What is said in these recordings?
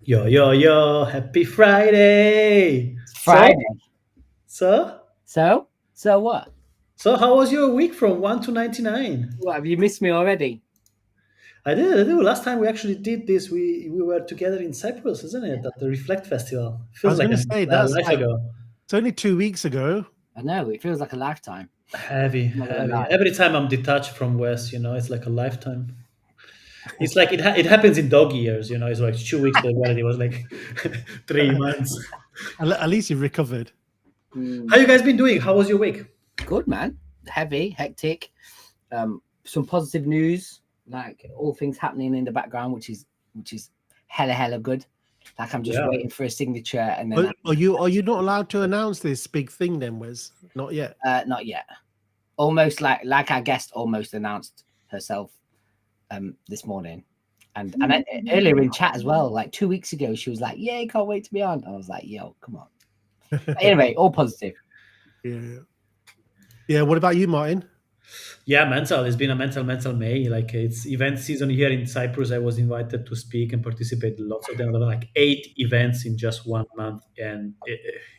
Yo, yo, yo, happy Friday. So, Friday. so, So what? so how was your week from 1 to 99? What, have you missed me already? I did. Last time we actually did this, we were together in Cyprus, isn't it? At the Reflect Festival. I Feels was like going to say a that's life like ago. it's only 2 weeks ago. I know, it feels like a lifetime. Heavy, Not gonna heavy. lie. Every time I'm detached from West, it's like a lifetime. It's like it happens in dog years, It's like 2 weeks, but when it was like 3 months. At least you've recovered. How you guys been doing? How was your week? Good, man. Heavy, hectic. Some positive news, like all things happening in the background, which is hella good. Like I'm just Yeah. waiting for a signature, and then Are you not allowed to announce this big thing then, Wes? Not yet. not yet. Almost like our guest almost announced herself this morning. And earlier in chat as well, like 2 weeks ago, she was like, "Yeah, can't wait to be on." I was like, "Yo, come on." But anyway, all positive. Yeah. What about you, Martin? Yeah, mental. It's been a mental May. Like it's event season here in Cyprus. I was invited to speak and participate in lots of them. There were like 8 events in just 1 month, and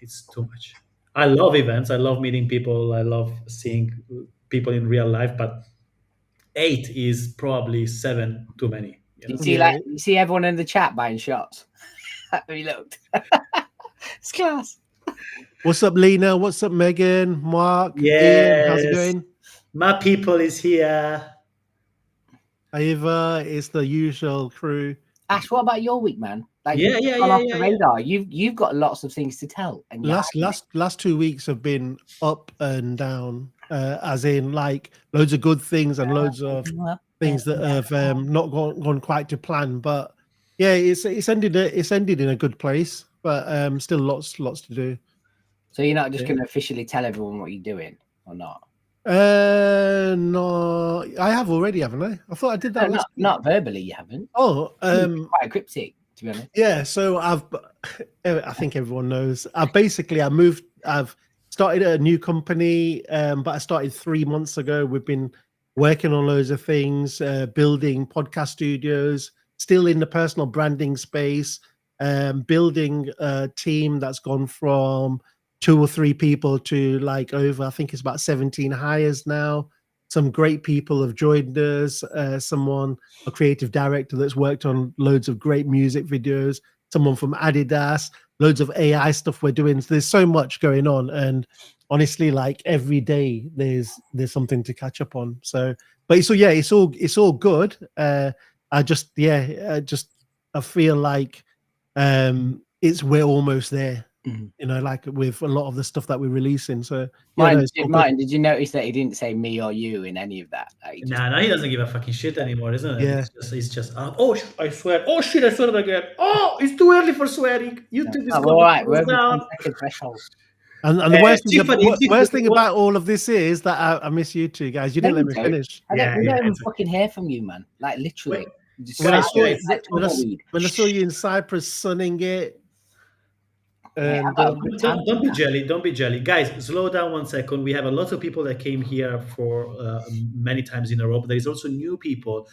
it's too much. I love events. I love meeting people. I love seeing people in real life. But 8 is probably 7 too many. You see, you see everyone in the chat buying shots. Have you looked? It's class. What's up, Lena? What's up, Megan? Mark? Yes. Ian, how's it going? My people is here. Ava, it's the usual crew. Ash, what about your week, man? Like, Yeah. off the radar. You've got lots of things to tell. And last 2 weeks have been up and down, as in like loads of good things and loads of things that have not gone quite to plan. But yeah, it's ended in a good place, but still lots to do. So you're not just going to officially tell everyone what you're doing, or not? No, I have already, haven't I? I thought I did that. No, not verbally. You haven't. Oh, quite cryptic, to be honest. Yeah, so I think everyone knows. I've started a new company, but I started 3 months ago. We've been working on loads of things, building podcast studios, still in the personal branding space, building a team that's gone from 2 or 3 people to like over, I think it's about 17 hires now. Some great people have joined us. A creative director that's worked on loads of great music videos. Someone from Adidas, loads of AI stuff we're doing. So there's so much going on, and honestly, like every day there's something to catch up on. So, but so yeah, it's all good. I feel like we're almost there. Like with a lot of the stuff that we're releasing. So, Martin, did you notice that he didn't say me or you in any of that? He doesn't give a fucking shit anymore, isn't it? Yeah. It's just I swear. Oh shit, I swear it again. Oh, it's too early for swearing. YouTube is all right. We're down. Threshold. And the worst thing about all of this is that I miss you two guys. You didn't let me finish. I don't even fucking hear from you, man. Like literally. When I saw you in Cyprus sunning it. Don't be jelly. Don't be jelly, guys. Slow down 1 second. We have a lot of people that came here for many times in a row. But there is also new people.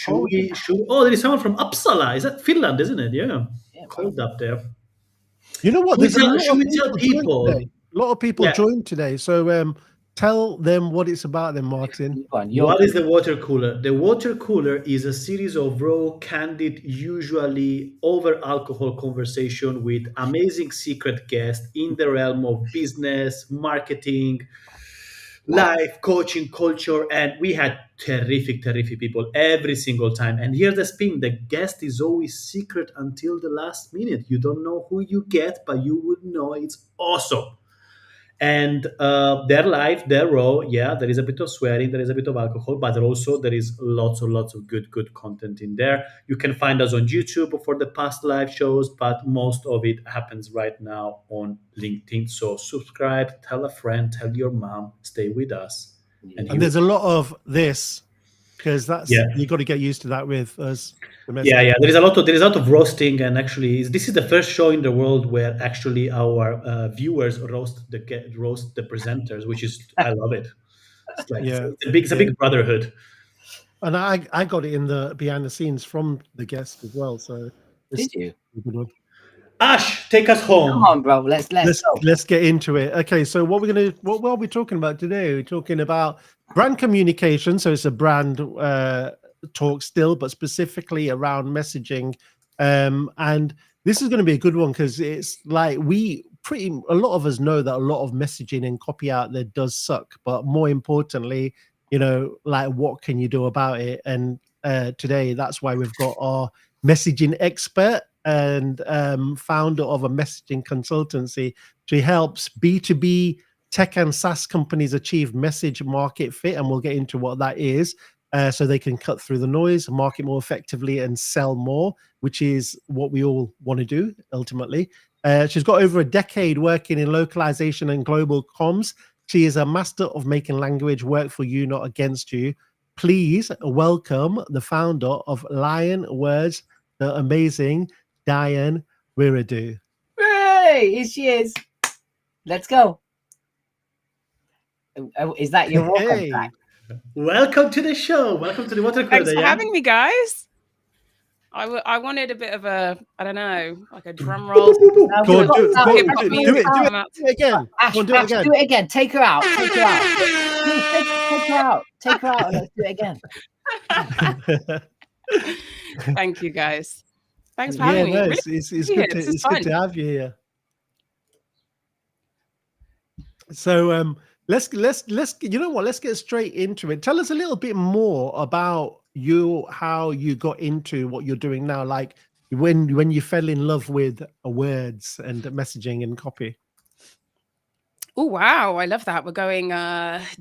There is someone from Uppsala. Is that Finland? Isn't it? Yeah, cold up there. You know what? There's a lot of people joined today. So tell them what it's about then, Martin. What is the water cooler? The water cooler is a series of raw, candid, usually over alcohol conversation with amazing secret guests in the realm of business, marketing, life, coaching, culture, and we had terrific people every single time. And here's the spin: the guest is always secret until the last minute. You don't know who you get, but you would know. It's awesome. And they're live, they're raw. Yeah, there is a bit of swearing, there is a bit of alcohol, but there is lots of good content in there. You can find us on YouTube for the past live shows, but most of it happens right now on LinkedIn. So subscribe, tell a friend, tell your mom, stay with us. And And there's a lot of this because that's yeah. you got to get used to that with us. Yeah. There is a lot of roasting, and actually, this is the first show in the world where actually our viewers roast the presenters, which is I love it. It's like Yeah. it's a big brotherhood. And I got it in the behind the scenes from the guest as well. So Did you? a good one. Ash, take us Come home. on, bro. Let's go. Let's get into it. Okay, so what are we talking about today? We're talking about brand communication. So it's a brand talk still, but specifically around messaging. And this is going to be a good one because it's like a lot of us know that a lot of messaging and copy out there does suck, but more importantly, like what can you do about it? And today that's why we've got our messaging expert and founder of a messaging consultancy. She helps B2B tech and SaaS companies achieve message market fit, and we'll get into what that is, so they can cut through the noise, market more effectively, and sell more, which is what we all want to do ultimately. She's got over a decade working in localization and global comms. She is a master of making language work for you, not against you. Please welcome the founder of Lion Words, the amazing Diane Wiredu. Hey, here she is. Let's go. Is that your welcome Hey. track? Welcome to the show. Welcome to the Watercooler. Thanks for having me, guys. I wanted a bit of a, I don't know, like a drum roll. Go on, do it again. Ash, Go on, do it again. Do it again. Take her out. Take her out. Please, take her out. Take her out and let's do it again. Thank you, guys. Thanks for having me. No, Really it's good to have you here. So let's you know what, let's get straight into it. Tell us a little bit more about how you got into what you're doing now, like when you fell in love with words and messaging and copy. Oh, wow. I love that. We're going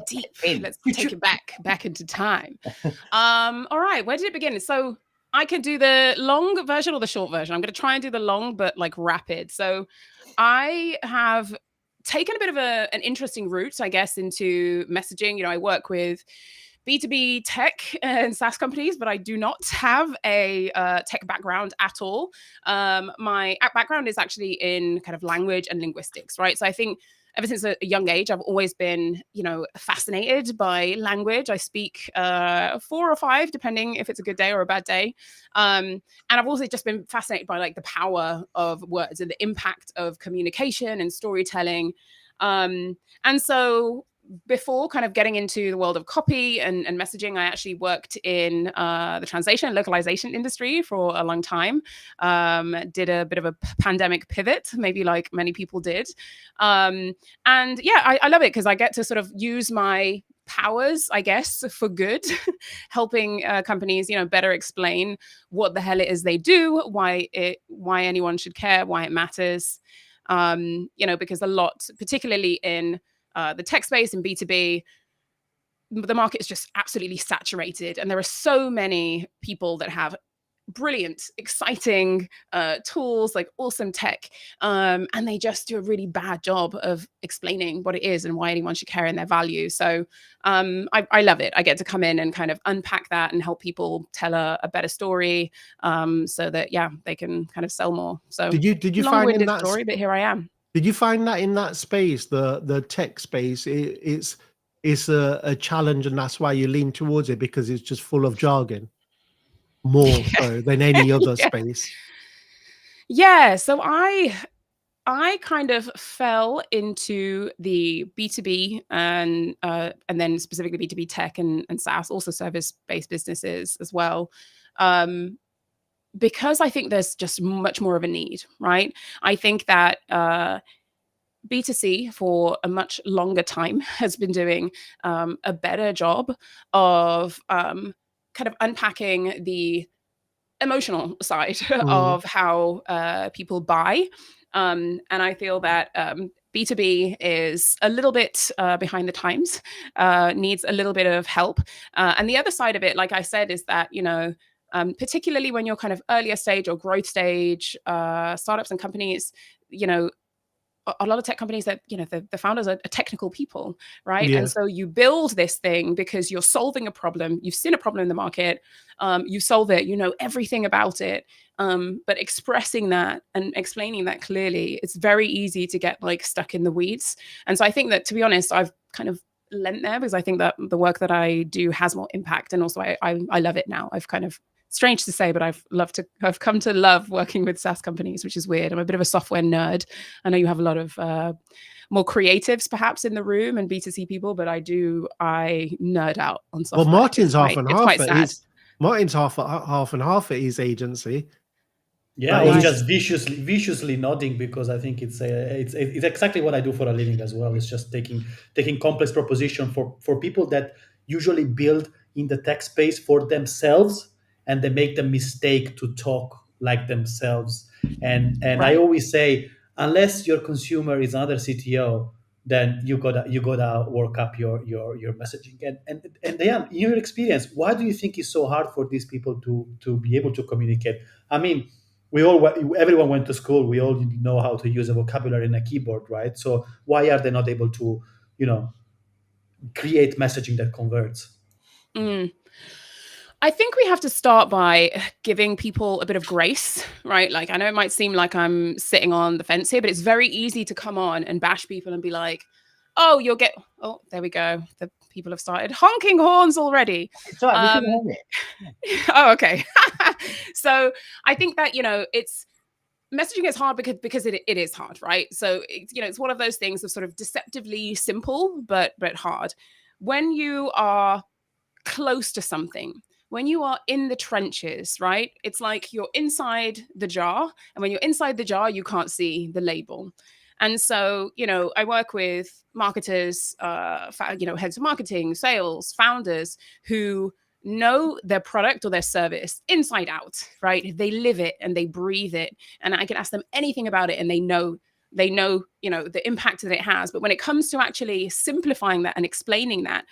deep. Let's take it back into time. All right. Where did it begin? So I can do the long version or the short version. I'm going to try and do the long, but like rapid. So I have taken a bit of an interesting route, I guess, into messaging. I work with B2B tech and SaaS companies, but I do not have a tech background at all. My background is actually in kind of language and linguistics, right? So I think ever since a young age, I've always been, fascinated by language. I speak 4 or 5, depending if it's a good day or a bad day. And I've also just been fascinated by like the power of words and the impact of communication and storytelling. And so before kind of getting into the world of copy and messaging, I actually worked in the translation and localization industry for a long time. Did a bit of a pandemic pivot, maybe like many people did. And yeah, I love it because I get to sort of use my powers, I guess, for good, helping companies, better explain what the hell it is they do, why anyone should care, why it matters. Because a lot, particularly in the tech space and B2B, the market is just absolutely saturated. And there are so many people that have brilliant, exciting tools, like awesome tech. And they just do a really bad job of explaining what it is and why anyone should care in their value. So I love it. I get to come in and kind of unpack that and help people tell a better story so that, they can kind of sell more. So did you find in that story, but here I am. Did you find that in that space, the tech space, it's a challenge, and that's why you lean towards it, because it's just full of jargon, more so than any other space? Yeah. So I kind of fell into the B2B and then specifically B2B tech and SaaS, also service-based businesses as well. Because I think there's just much more of a need, right? I think that B2C for a much longer time has been doing a better job of kind of unpacking the emotional side of how people buy. And I feel that B2B is a little bit behind the times, needs a little bit of help. And the other side of it, like I said, is that, particularly when you're kind of earlier stage or growth stage, startups and companies, a lot of tech companies that, the founders are technical people, right? Yeah. And so you build this thing because you're solving a problem. You've seen a problem in the market. You solve it. You know everything about it. But expressing that and explaining that clearly, it's very easy to get like stuck in the weeds. And so I think that, to be honest, I've kind of lent there because I think that the work that I do has more impact, and also I love it now. I've kind of, strange to say, but I've come to love working with SaaS companies, which is weird. I'm a bit of a software nerd. I know you have a lot of more creatives perhaps in the room and B2C people, but I nerd out on software. Well, Martin's half and half. Quite sad. Martin's half and half at his agency. Yeah, I was just viciously nodding because I think it's exactly what I do for a living as well. It's just taking complex proposition for people that usually build in the tech space for themselves, and they make the mistake to talk like themselves. And Right. I always say, unless your consumer is another CTO, then you gotta work up your messaging. And yeah, in your experience, why do you think it's so hard for these people to be able to communicate? I mean, everyone went to school. We all know how to use a vocabulary and a keyboard, right? So why are they not able to, create messaging that converts? I think we have to start by giving people a bit of grace, right? Like, I know it might seem like I'm sitting on the fence here, but it's very easy to come on and bash people and be like, oh, there we go. The people have started honking horns already. It's all right, we can hear it. Oh, okay. So I think that, it's messaging is hard because it is hard, right? So it's one of those things of sort of deceptively simple, but hard. When you are close to something, when you are in the trenches, right? It's like you're inside the jar, and when you're inside the jar, you can't see the label. And so, I work with marketers, heads of marketing, sales, founders who know their product or their service inside out, right? They live it and they breathe it. And I can ask them anything about it and they know, the impact that it has. But when it comes to actually simplifying that and explaining that,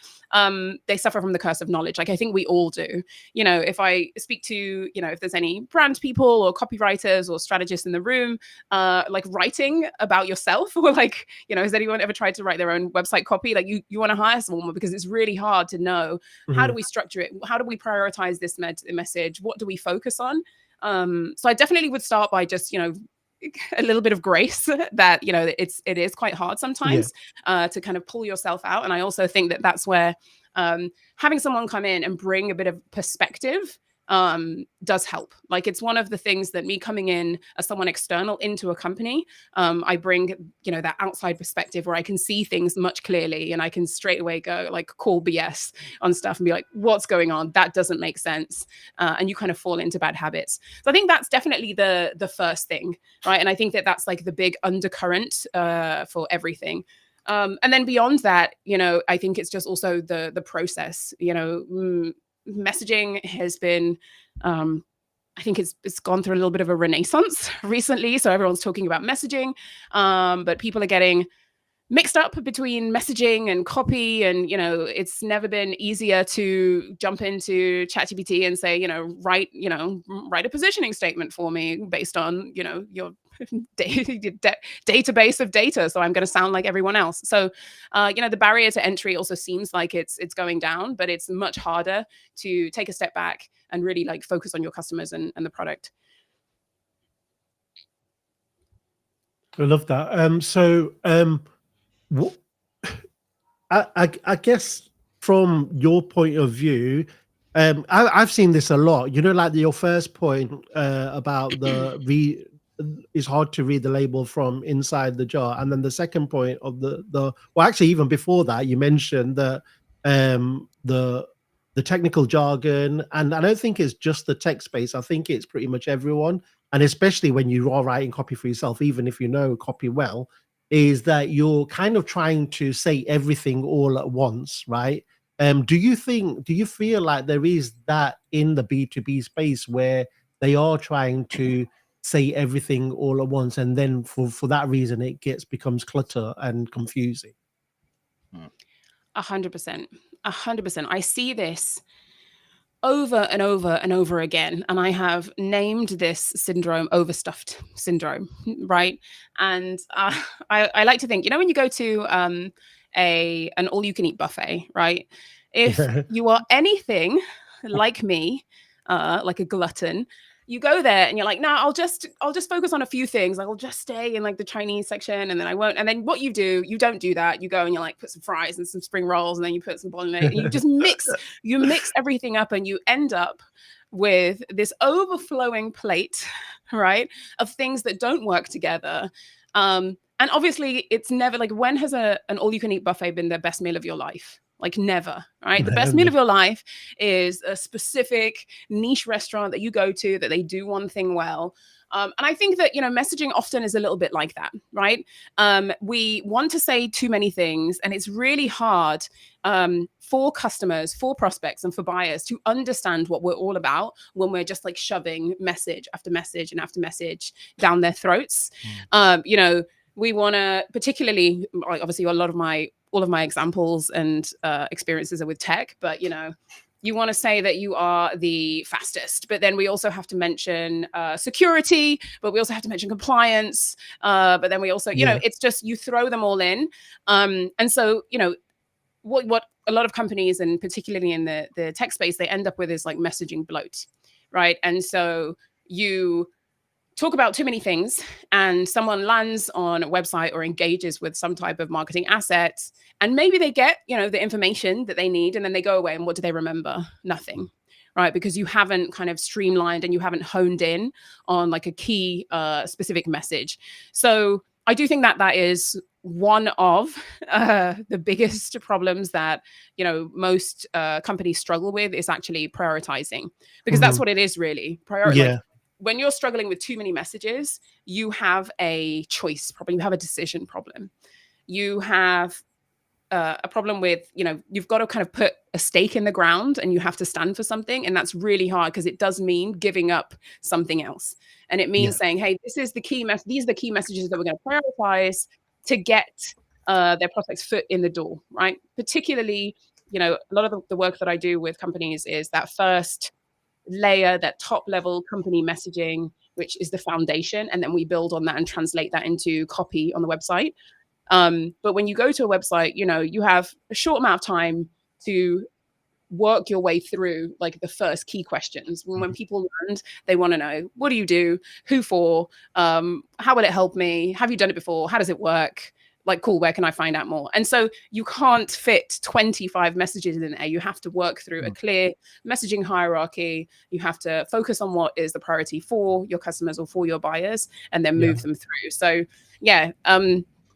they suffer from the curse of knowledge. Like I think we all do. If I speak to, if there's any brand people or copywriters or strategists in the room, like writing about yourself, or like, has anyone ever tried to write their own website copy? Like you want to hire someone because it's really hard to know how do we structure it? How do we prioritize this message? What do we focus on? So I definitely would start by just, a little bit of grace that it is quite hard sometimes to kind of pull yourself out. And I also think that that's where having someone come in and bring a bit of perspective does help. Like it's one of the things that me coming in as someone external into a company, I bring that outside perspective where I can see things much clearly and I can straight away go like call BS on stuff and be like, what's going on? That doesn't make sense. And you kind of fall into bad habits. So I think that's definitely the first thing, right? And I think that that's like the big undercurrent for everything. And then beyond that, I think it's just also the process, messaging has been, I think it's gone through a little bit of a renaissance recently. So everyone's talking about messaging, but people are getting mixed up between messaging and copy. And, it's never been easier to jump into ChatGPT and say, write a positioning statement for me based on, your database of data. So I'm going to sound like everyone else. So, the barrier to entry also seems like it's going down, but it's much harder to take a step back and really like focus on your customers and the product. I love that. I guess from your point of view, I've seen this a lot. Like your first point about it's hard to read the label from inside the jar, and then the second point of well, actually, even before that, you mentioned that the technical jargon, and I don't think it's just the tech space. I think it's pretty much everyone, and especially when you are writing copy for yourself, even if you know copy well, is that you're kind of trying to say everything all at once, right? Do you feel like there is that in the B2B space where they are trying to say everything all at once, and then for that reason it becomes clutter and confusing? 100%. I see this over and over and over again. And I have named this syndrome overstuffed syndrome, right? And I like to think, when you go to an all-you-can-eat buffet, right? If you are anything like me, like a glutton, you go there and you're like, no, I'll just focus on a few things. I'll just stay in like the Chinese section, and then I won't. And then what you don't do that. You go and you like put some fries and some spring rolls, and then you put some bolognese, and you just mix everything up, and you end up with this overflowing plate, right, of things that don't work together. And obviously, it's never like, when has an all-you-can-eat buffet been the best meal of your life? Like, never, right? The best meal of your life is a specific niche restaurant that you go to, that they do one thing well. And I think that, messaging often is a little bit like that, right? We want to say too many things, and it's really hard for customers, for prospects, and for buyers to understand what we're all about when we're just like shoving message after message and after message down their throats. We want to, particularly, like, obviously, all of my examples and experiences are with tech, but you want to say that you are the fastest, but then we also have to mention security, but we also have to mention compliance, but then we also, it's just, you throw them all in, and so what a lot of companies, and particularly in the tech space, they end up with is like messaging bloat, right? And so you talk about too many things, and someone lands on a website or engages with some type of marketing asset, and maybe they get, the information that they need, and then they go away, and what do they remember? Nothing, right? Because you haven't kind of streamlined and you haven't honed in on like a key specific message. So I do think that is one of the biggest problems that, most companies struggle with, is actually prioritizing, because that's what it is really. Like, when you're struggling with too many messages, you have a choice problem. You have a decision problem. You have a problem with, you've got to kind of put a stake in the ground, and you have to stand for something. And that's really hard, because it does mean giving up something else. And it means saying, hey, these are the key messages that we're going to prioritize to get their prospects' foot in the door, right? Particularly, a lot of the work that I do with companies is that first layer, that top level company messaging, which is the foundation, and then we build on that and translate that into copy on the website. But when you go to a website, you have a short amount of time to work your way through like the first key questions. When people land, they want to know, what do you do? Who for? How will it help me? Have you done it before? How does it work? Like, cool, where can I find out more? And so you can't fit 25 messages in there. You have to work through a clear messaging hierarchy. You have to focus on what is the priority for your customers or for your buyers, and then move them through. So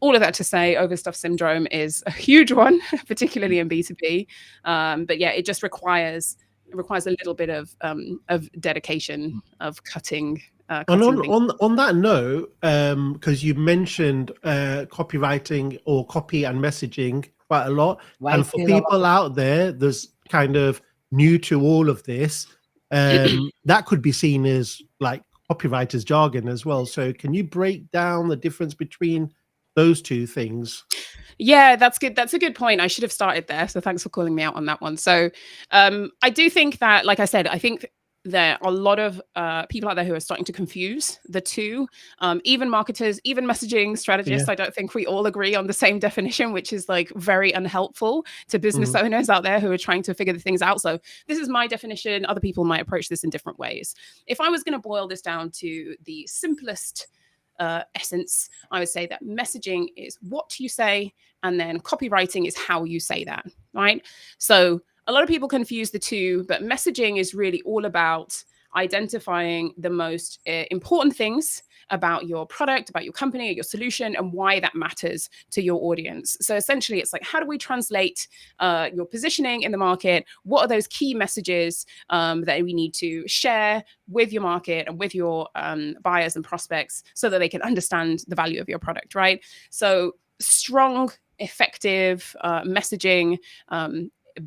all of that to say, overstuffed syndrome is a huge one, particularly in B2B. But it just requires a little bit of dedication, of cutting. And on that note, because you mentioned copywriting or copy and messaging quite a lot, and for people out there that's kind of new to all of this, that could be seen as like copywriters jargon as well. So can you break down the difference between those two things? Yeah, that's good. That's a good point. I should have started there. So thanks for calling me out on that one. So I do think that, like I said, I think there are a lot of people out there who are starting to confuse the two, even marketers, even messaging strategists. I don't think we all agree on the same definition, which is like very unhelpful to business owners out there who are trying to figure the things out. So this is my definition. Other people might approach this in different ways. If I was going to boil this down to the simplest essence, I would say that messaging is what you say, and then copywriting is how you say that, right? So a lot of people confuse the two, but messaging is really all about identifying the most important things about your product, about your company, or your solution, and why that matters to your audience. So essentially, it's like, how do we translate your positioning in the market? What are those key messages that we need to share with your market and with your buyers and prospects, so that they can understand the value of your product, right? So strong, effective messaging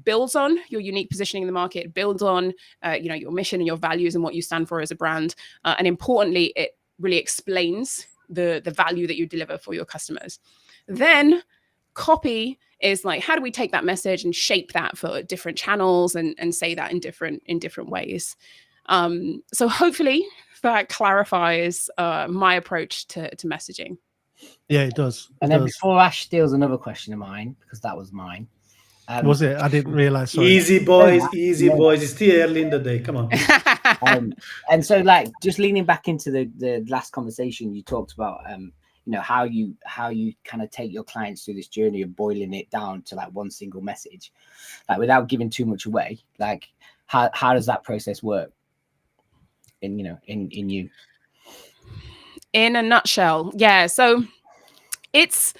builds on your unique positioning in the market, builds on your mission and your values and what you stand for as a brand, and importantly, it really explains the value that you deliver for your customers. Then copy is like, how do we take that message and shape that for different channels and say that in different ways. So hopefully that clarifies my approach to messaging. Yeah, it does. And then before Ash steals another question of mine, because that was mine. Was it? I didn't realize. Sorry. Easy boys. It's still early in the day. Come on. And so, like, just leaning back into the last conversation, you talked about how you kind of take your clients through this journey of boiling it down to like one single message, like without giving too much away. Like, how does that process work in you? In a nutshell, yeah. So it's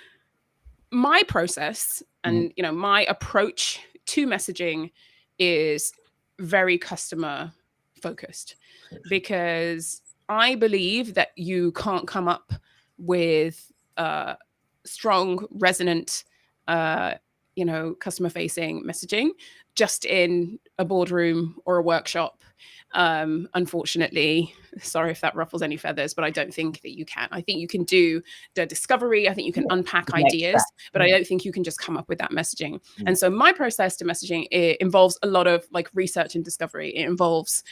my process, and my approach to messaging is very customer focused, because I believe that you can't come up with strong, resonant, customer-facing messaging just in a boardroom or a workshop. Unfortunately, sorry if that ruffles any feathers, but I don't think that you can. I think you can do the discovery. I think you can unpack ideas, but I don't think you can just come up with that messaging. And so my process to messaging, it involves a lot of like research and discovery. It involves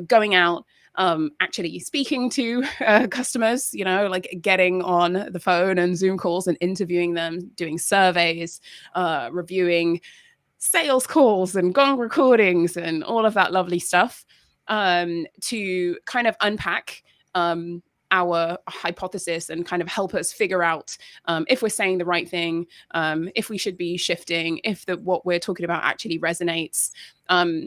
going out, actually speaking to customers, like getting on the phone and Zoom calls and interviewing them, doing surveys, reviewing sales calls and gong recordings and all of that lovely stuff, to kind of unpack our hypothesis and kind of help us figure out if we're saying the right thing, if we should be shifting, if what we're talking about actually resonates.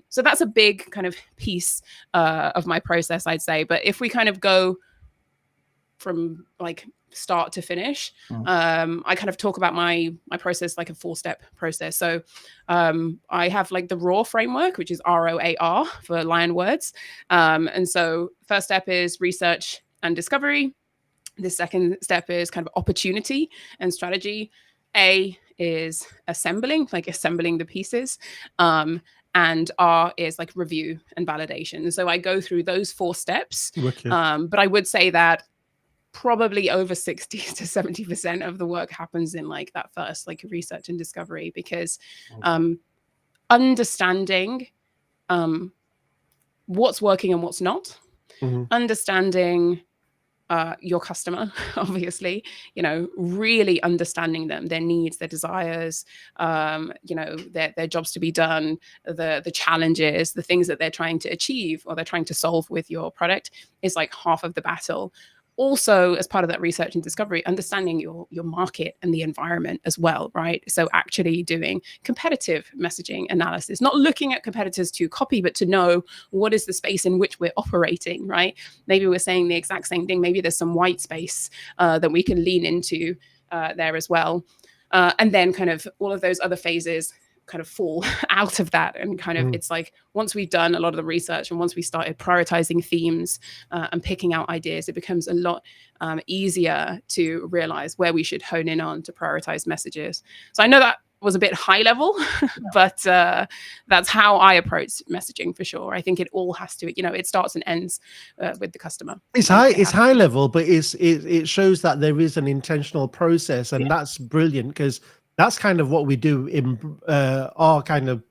So that's a big kind of piece of my process, I'd say. But if we kind of go from like start to finish, I kind of talk about my process like a 4-step process. So I have like the RAW framework, which is ROAR for Lion words. And so first step is research and discovery. The second step is kind of opportunity and strategy. A is assembling the pieces. And R is like review and validation. So I go through those 4 steps. But I would say that probably over 60 to 70% of the work happens in like that first like research and discovery, because understanding what's working and what's not, understanding your customer, obviously, really understanding them, their needs, their desires, their jobs to be done, the challenges, the things that they're trying to achieve or they're trying to solve with your product is like half of the battle. Also, as part of that research and discovery, understanding your market and the environment as well, right? So actually doing competitive messaging analysis, not looking at competitors to copy, but to know what is the space in which we're operating, right? Maybe we're saying the exact same thing. Maybe there's some white space that we can lean into there as well. And then kind of all of those other phases kind of fall out of that, and kind of it's like once we've done a lot of the research and once we started prioritizing themes and picking out ideas, it becomes a lot easier to realize where we should hone in on to prioritize messages. So I know that was a bit high level, but that's how I approach messaging for sure. I think it all has to, it starts and ends with the customer. It's high level, but it shows that there is an intentional process, and that's brilliant, because that's kind of what we do in our kind of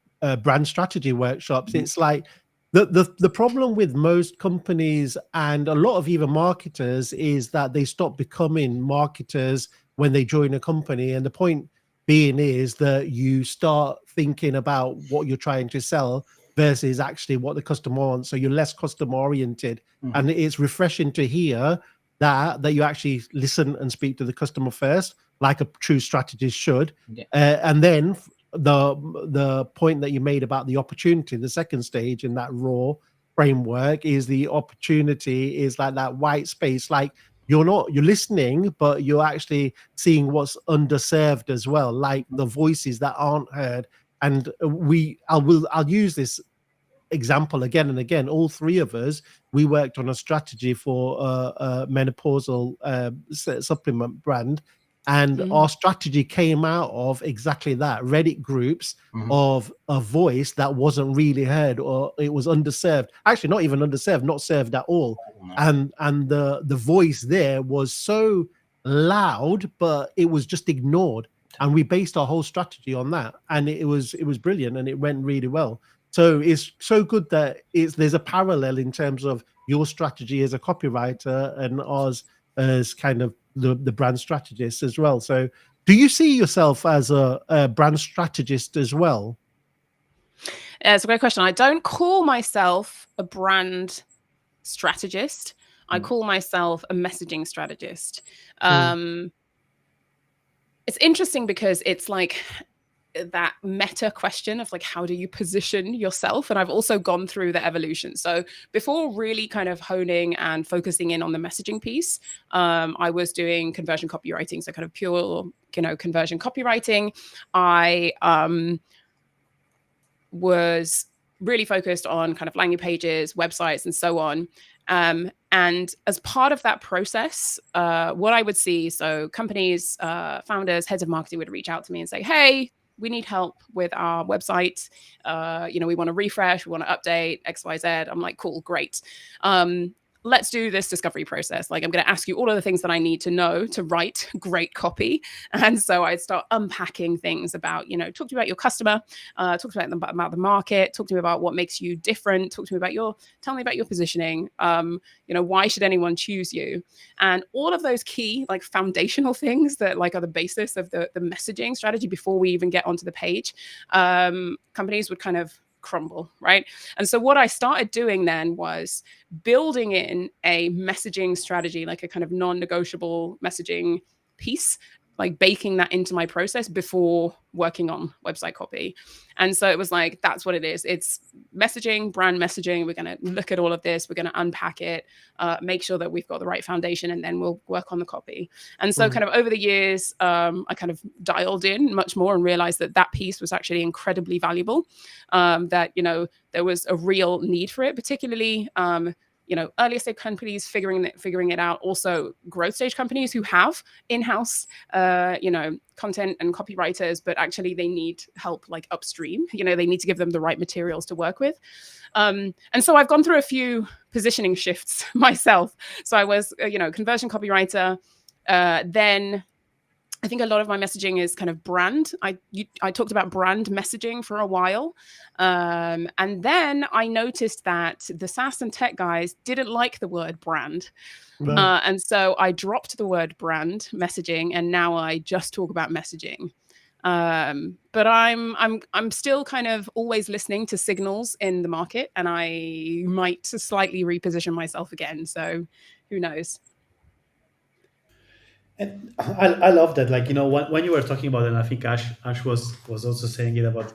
brand strategy workshops. It's like the problem with most companies and a lot of even marketers is that they stop becoming marketers when they join a company. And the point being is that you start thinking about what you're trying to sell versus actually what the customer wants. So you're less customer oriented. And it's refreshing to hear that you actually listen and speak to the customer first, like a true strategist should. And then the point that you made about the opportunity, the second stage in that RAW framework, is the opportunity is like that white space. Like you're listening, but you're actually seeing what's underserved as well, like the voices that aren't heard. And I'll use this example again and again. All 3 of us, we worked on a strategy for a menopausal supplement brand, and our strategy came out of exactly that: Reddit groups of a voice that wasn't really heard, or it was underserved. Actually, not even underserved, not served at all. And the voice there was so loud, but it was just ignored. and we based our whole strategy on that, and it was brilliant, and it went really well. So it's so good that there's a parallel in terms of your strategy as a copywriter and ours as kind of the brand strategist as well. So do you see yourself as a brand strategist as well? It's a great question. I don't call myself a brand strategist. I call myself a messaging strategist. It's interesting because it's like that meta question of like, how do you position yourself? And I've also gone through the evolution. So before really kind of honing and focusing in on the messaging piece, I was doing conversion copywriting. So kind of pure, conversion copywriting. I was really focused on kind of landing pages, websites, and so on. And as part of that process, what I would see, so companies, founders, heads of marketing would reach out to me and say, hey, we need help with our website. We want to refresh, we want to update X, Y, Z. I'm like, cool, great. Let's do this discovery process. Like, I'm going to ask you all of the things that I need to know to write great copy. And so I start unpacking things about, talk to me about your customer, talk to me about the market, talk to me about what makes you different, tell me about your positioning, why should anyone choose you? And all of those key, like, foundational things that like are the basis of the messaging strategy before we even get onto the page, companies would kind of crumble, right? And so what I started doing then was building in a messaging strategy, like a kind of non-negotiable messaging piece, like baking that into my process before working on website copy. And so it was like, that's what it is. It's messaging, brand messaging. We're going to look at all of this. We're going to unpack it, make sure that we've got the right foundation, and then we'll work on the copy. And so kind of over the years, I kind of dialed in much more and realized that piece was actually incredibly valuable, that, there was a real need for it, particularly, earlier stage companies figuring it out. Also growth stage companies who have in-house, content and copywriters, but actually they need help like upstream. They need to give them the right materials to work with. And so I've gone through a few positioning shifts myself. So I was, conversion copywriter. Then I think a lot of my messaging is kind of brand. I talked about brand messaging for a while. And then I noticed that the SaaS and tech guys didn't like the word brand. Right. And so I dropped the word brand messaging, and now I just talk about messaging. But I'm still kind of always listening to signals in the market, and I might slightly reposition myself again. So who knows? And I love that. Like, when you were talking about it, and I think Ash was also saying it about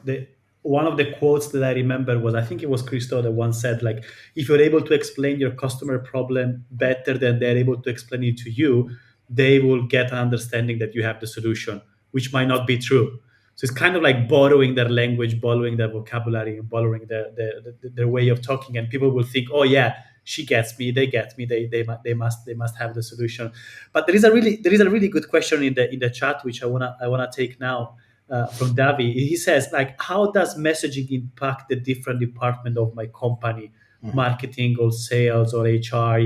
one of the quotes that I remember was, I think it was Christo that once said, like, if you're able to explain your customer problem better than they're able to explain it to you, they will get an understanding that you have the solution, which might not be true. So it's kind of like borrowing their language, borrowing their vocabulary, and borrowing their way of talking, and people will think, oh yeah, she gets me, they get me, they must have the solution. But there is a really good question in the chat, which I wanna take now, from Davi. He says, like, how does messaging impact the different department of my company, marketing or sales or HR?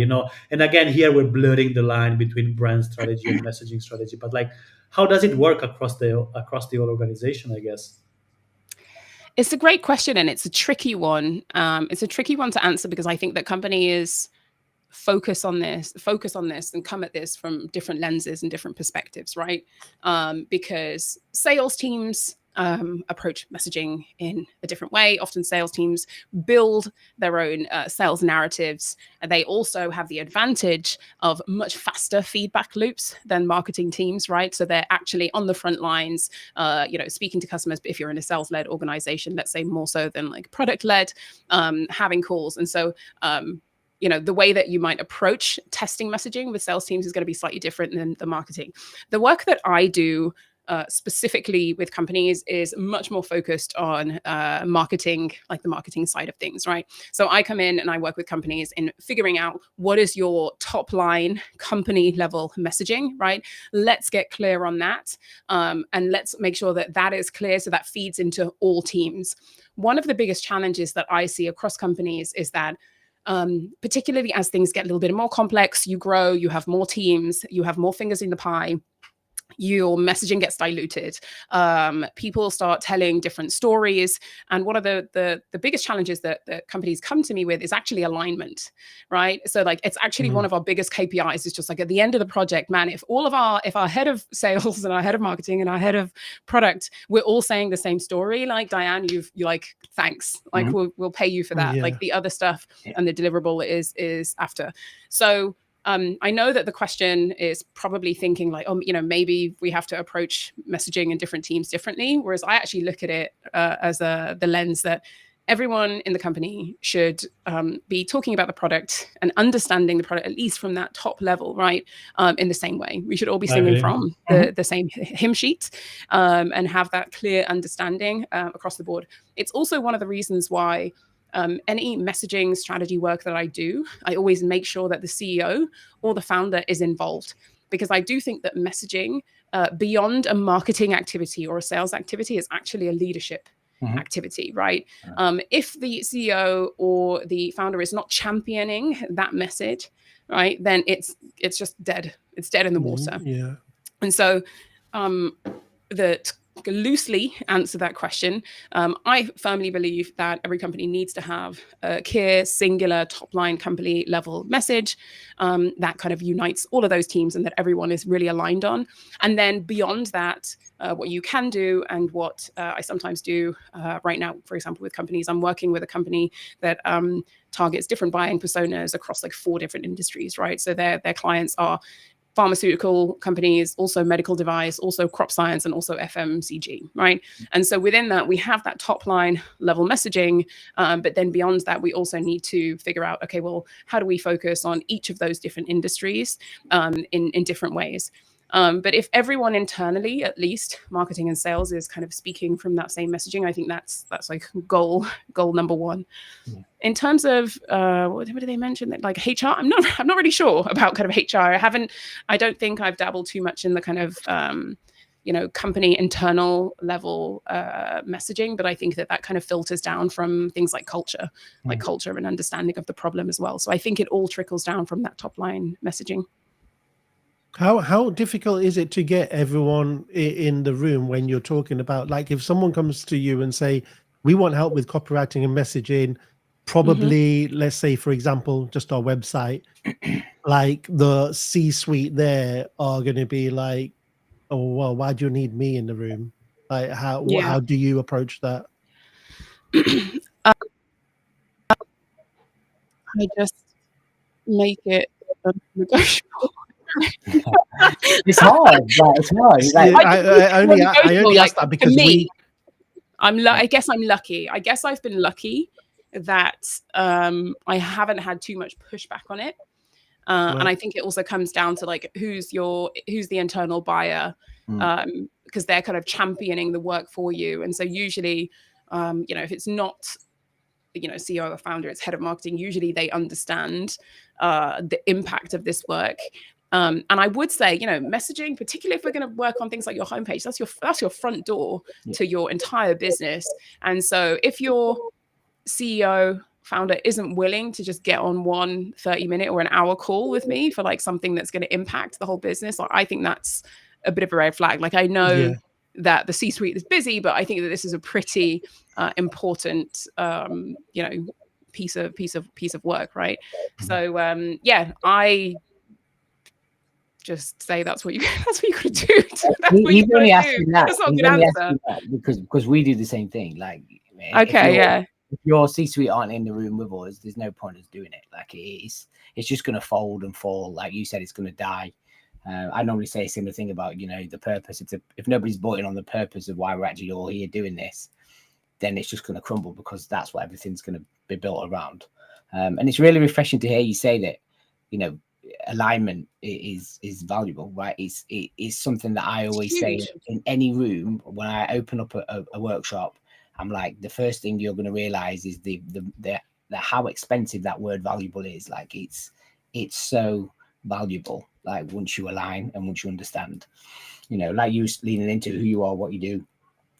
And again, here we're blurring the line between brand strategy and messaging strategy. But like, how does it work across the whole organization, I guess? It's a great question, and it's a tricky one. It's a tricky one to answer, because I think that companies focus on this and come at this from different lenses and different perspectives, right? Because sales teams approach messaging in a different way. Often sales teams build their own sales narratives, and they also have the advantage of much faster feedback loops than marketing teams, right? So they're actually on the front lines, speaking to customers. But if you're in a sales-led organization, let's say more so than like product-led, having calls. And so the way that you might approach testing messaging with sales teams is going to be slightly different than the marketing. The work that I do specifically with companies is much more focused on marketing, like the marketing side of things, right? So I come in and I work with companies in figuring out what is your top line company level messaging, right? Let's get clear on that. And let's make sure that that is clear, so that feeds into all teams. One of the biggest challenges that I see across companies is that particularly as things get a little bit more complex, you grow, you have more teams, you have more fingers in the pie. your messaging gets diluted. People start telling different stories. And one of the biggest challenges that companies come to me with is actually alignment, right? So like, it's actually one of our biggest KPIs is just like at the end of the project, man, if our head of sales and our head of marketing and our head of product, we're all saying the same story, like, Diane, you like, thanks, like we'll pay you for that. Like the other stuff and the deliverable is after. So I know that the question is probably thinking like, oh, maybe we have to approach messaging in different teams differently. Whereas I actually look at it as the lens that everyone in the company should be talking about the product and understanding the product, at least from that top level, right? In the same way. We should all be singing from the same hymn sheet and have that clear understanding across the board. It's also one of the reasons why any messaging strategy work that I do, I always make sure that the CEO or the founder is involved, because I do think that messaging beyond a marketing activity or a sales activity is actually a leadership activity, right? If the CEO or the founder is not championing that message, right, then it's just dead. It's dead in the water. Yeah. And so that loosely answer that question, I firmly believe that every company needs to have a clear, singular, top-line company level message that kind of unites all of those teams and that everyone is really aligned on. And then beyond that, what you can do and what I sometimes do right now, for example, with companies, I'm working with a company that targets different buying personas across like 4 different industries, right? So their clients are pharmaceutical companies, also medical device, also crop science, and also FMCG, right? And so within that, we have that top line level messaging. But then beyond that, we also need to figure out, okay, well, how do we focus on each of those different industries in different ways? But if everyone internally, at least marketing and sales, is kind of speaking from that same messaging, I think that's like goal number 1. In terms of what did they mention? Like HR, I'm not really sure about kind of HR. I don't think I've dabbled too much in the kind of company internal level messaging, but I think that kind of filters down from things like culture and understanding of the problem as well. So I think it all trickles down from that top line messaging. How difficult is it to get everyone in the room when you're talking about, like, if someone comes to you and say, we want help with copywriting and messaging, probably, let's say, for example, just our website, like the C-suite there are going to be like, oh, well, why do you need me in the room? Like, how do you approach that? I just make it negotiable. It's hard. It's hard. Like, I only asked that because I guess I'm lucky. I guess I've been lucky that I haven't had too much pushback on it. And I think it also comes down to like who's the internal buyer, because they're kind of championing the work for you. And so usually, if it's not CEO or founder, it's head of marketing, usually they understand the impact of this work. And I would say, messaging, particularly if we're going to work on things like your homepage, that's your front door to your entire business. And so if your CEO founder isn't willing to just get on one 30-minute or an hour call with me for like something that's going to impact the whole business, I think that's a bit of a red flag. Like I know that the C-suite is busy, but I think that this is a pretty important, piece of work, right? So I just say that's what you got to do. He's only asking that. That's not a good answer. Because we do the same thing. Like, if your C-suite aren't in the room with us, there's no point in us doing it. Like it's just going to fold and fall. Like you said, it's going to die. I normally say a similar thing about the purpose. If nobody's bought in on the purpose of why we're actually all here doing this, then it's just going to crumble, because that's what everything's going to be built around. And it's really refreshing to hear you say that. Alignment is valuable, right? It's something that I always say in any room when I open up a workshop. I'm like, the first thing you're going to realize is the how expensive that word valuable is. Like it's so valuable. Like once you align and once you understand, like you leaning into who you are, what you do,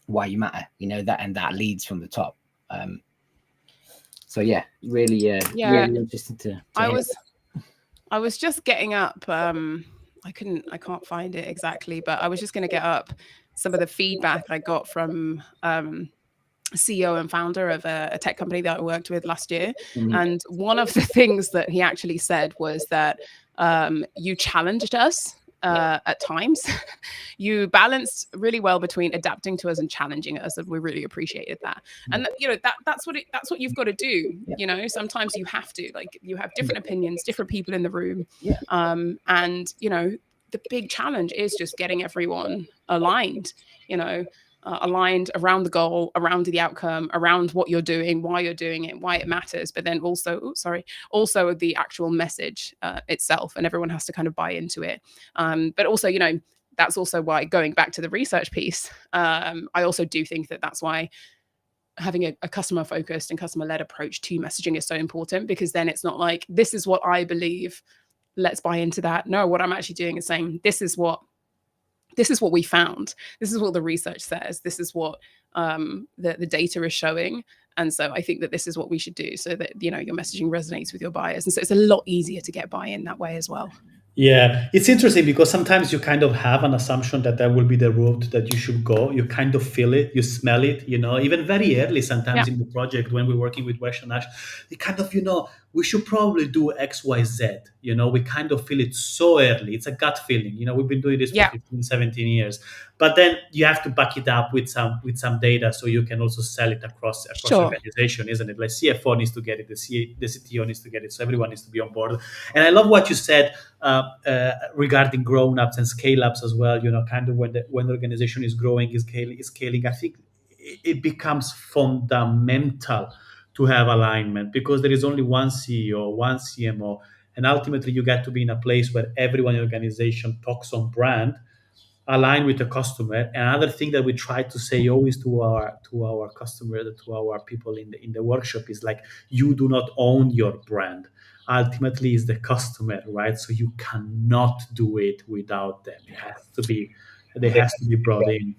why you matter, that leads from the top. So yeah, really interesting to I was just getting up I can't find it exactly, but I was just going to get up some of the feedback I got from CEO and founder of a tech company that I worked with last year. Mhm. And one of the things that he actually said was that you challenged us at times. You balanced really well between adapting to us and challenging us, and we really appreciated that. And that's what you've got to do. Yeah. Sometimes you have to, like, you have different opinions, different people in the room. Yeah. And the big challenge is just getting everyone aligned, aligned around the goal, around the outcome, around what you're doing, why you're doing it, why it matters, but then also the actual message itself, and everyone has to kind of buy into it. But also, that's also why, going back to the research piece, I also do think that that's why having a customer focused and customer led approach to messaging is so important, because then it's not like, this is what I believe, let's buy into that. No, what I'm actually doing is saying, this is what we found. This is what the research says. This is what the data is showing. And so I think that this is what we should do, so that, your messaging resonates with your buyers. And so it's a lot easier to get buy-in that way as well. Yeah, it's interesting because sometimes you kind of have an assumption that will be the route that you should go. You kind of feel it, you smell it, even very early sometimes in the project when we're working with Western Ash, we kind of, we should probably do X, Y, Z. We kind of feel it so early. It's a gut feeling. We've been doing this for 15, 17 years. But then you have to back it up with some data, so you can also sell it across the organization, isn't it? Like, CFO needs to get it, the CTO needs to get it, so everyone needs to be on board. And I love what you said regarding grown-ups and scale-ups as well. Kind of when the organization is growing, is scaling. I think it becomes fundamental to have alignment, because there is only one CEO, one CMO, and ultimately you get to be in a place where everyone in the organization talks on brand, align with the customer. Another thing that we try to say always to our customer, to our people in the workshop, is like, you do not own your brand. Ultimately, is the customer, right? So you cannot do it without them. It has to be brought in.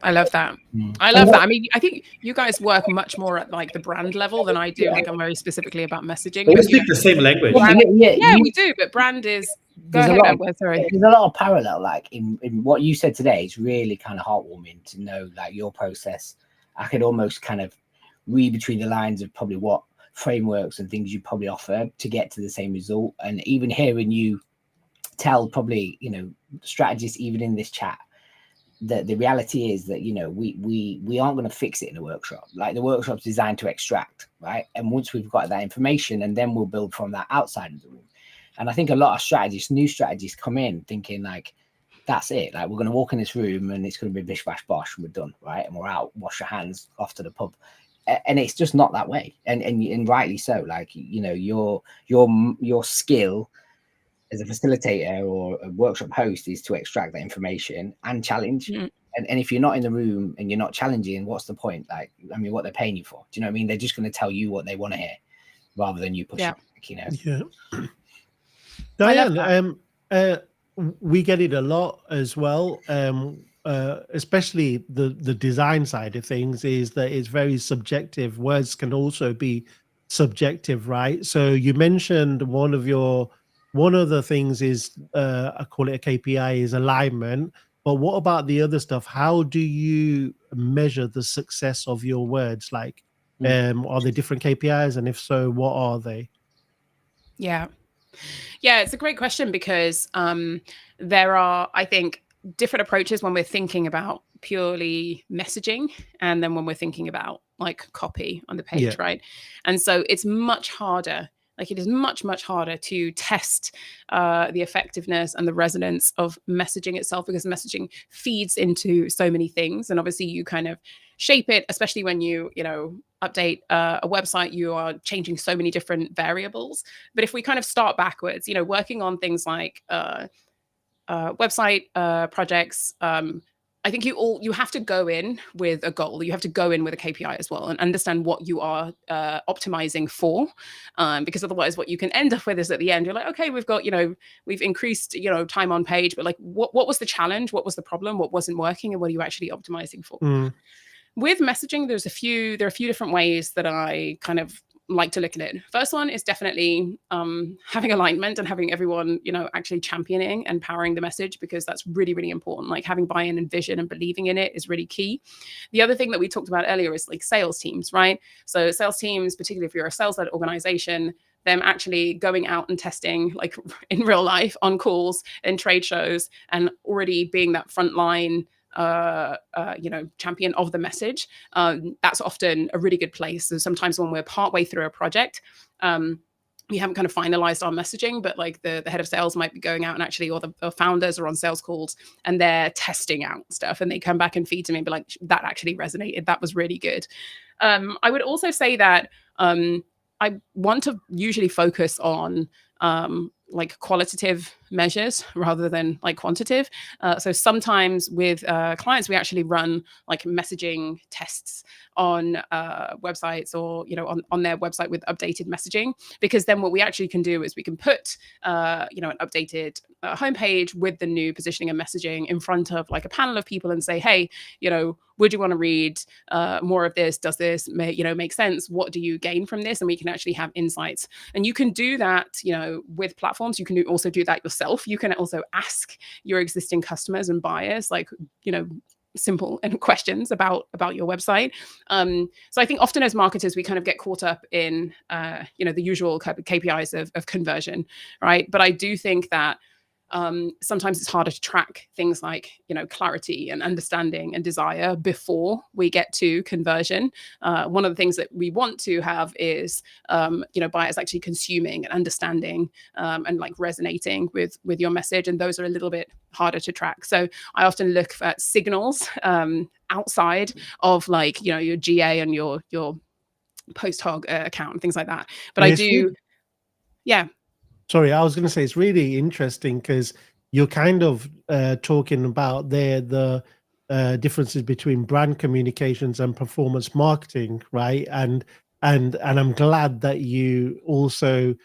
I love that. I love that. I mean, I think you guys work much more at like the brand level than I do. Like, I'm very specifically about messaging. We speak the same language. We do, but brand is. Go ahead, Edward, sorry. There's a lot of parallel, like in what you said today. It's really kind of heartwarming to know, like, your process. I could almost kind of read between the lines of probably what frameworks and things you probably offer to get to the same result. And even hearing you tell probably, strategists, even in this chat, that the reality is that, we aren't going to fix it in a workshop. Like, the workshop's designed to extract, right? And once we've got that information, and then we'll build from that outside of the room. And I think a lot of strategists, new strategists, come in thinking like, that's it. Like, we're going to walk in this room and it's going to be bish, bash, bosh, and we're done, right? And we're out, wash your hands, off to the pub. And it's just not that way. And rightly so. Like, your skill as a facilitator or a workshop host is to extract that information and challenge. And if you're not in the room and you're not challenging, what's the point? Like, I mean, what they're paying you for? Do you know what I mean? They're just going to tell you what they want to hear rather than you push it back, Yeah. Diane, we get it a lot as well, especially the design side of things, is that it's very subjective. Words can also be subjective, right? So you mentioned one of the things is, I call it a KPI, is alignment. But what about the other stuff? How do you measure the success of your words? Like, are there different KPIs? And if so, what are they? Yeah, it's a great question, because there are, I think, different approaches when we're thinking about purely messaging, and then when we're thinking about like copy on the page, right? And so it's much harder. Like, it is much, much harder to test the effectiveness and the resonance of messaging itself, because messaging feeds into so many things. And obviously you kind of shape it, especially when you update a website, you are changing so many different variables. But if we kind of start backwards, working on things like website projects, I think you have to go in with a goal. You have to go in with a KPI as well, and understand what you are optimizing for, because otherwise what you can end up with is, at the end, you're like, okay, we've increased, time on page, but like, what was the challenge? What was the problem? What wasn't working? And what are you actually optimizing for? With messaging, there are a few different ways that I kind of like to look at it. First one is definitely having alignment and having everyone, actually championing and powering the message, because that's really, really important. Like having buy-in and vision and believing in it is really key. The other thing that we talked about earlier is like sales teams, right? So sales teams, particularly if you're a sales-led organization, them actually going out and testing like in real life on calls and trade shows, and already being that frontline champion of the message. That's often a really good place. So sometimes when we're partway through a project, we haven't kind of finalized our messaging, but like the head of sales might be going out and actually, or the founders are on sales calls and they're testing out stuff, and they come back and feed to me and be like, that actually resonated. That was really good. I would also say that I want to usually focus on like qualitative measures rather than like quantitative. So sometimes with clients, we actually run like messaging tests on websites, or on their website with updated messaging, because then what we actually can do is we can put an updated homepage with the new positioning and messaging in front of like a panel of people and say, hey, would you want to read more of this? Does this make sense? What do you gain from this? And we can actually have insights. And you can do that with platforms. You can also do that yourself. You can also ask your existing customers and buyers like simple questions about your website. So I think often as marketers, we kind of get caught up in the usual KPIs of conversion, right? But I do think that sometimes it's harder to track things like clarity and understanding and desire before we get to conversion. One of the things that we want to have is buyers actually consuming and understanding and like resonating with your message, and those are a little bit harder to track. So I often look at signals outside of like your GA and your post hog account and things like that. But I do, yeah. Sorry, I was going to say it's really interesting because you're kind of talking about the differences between brand communications and performance marketing, right? And I'm glad that you also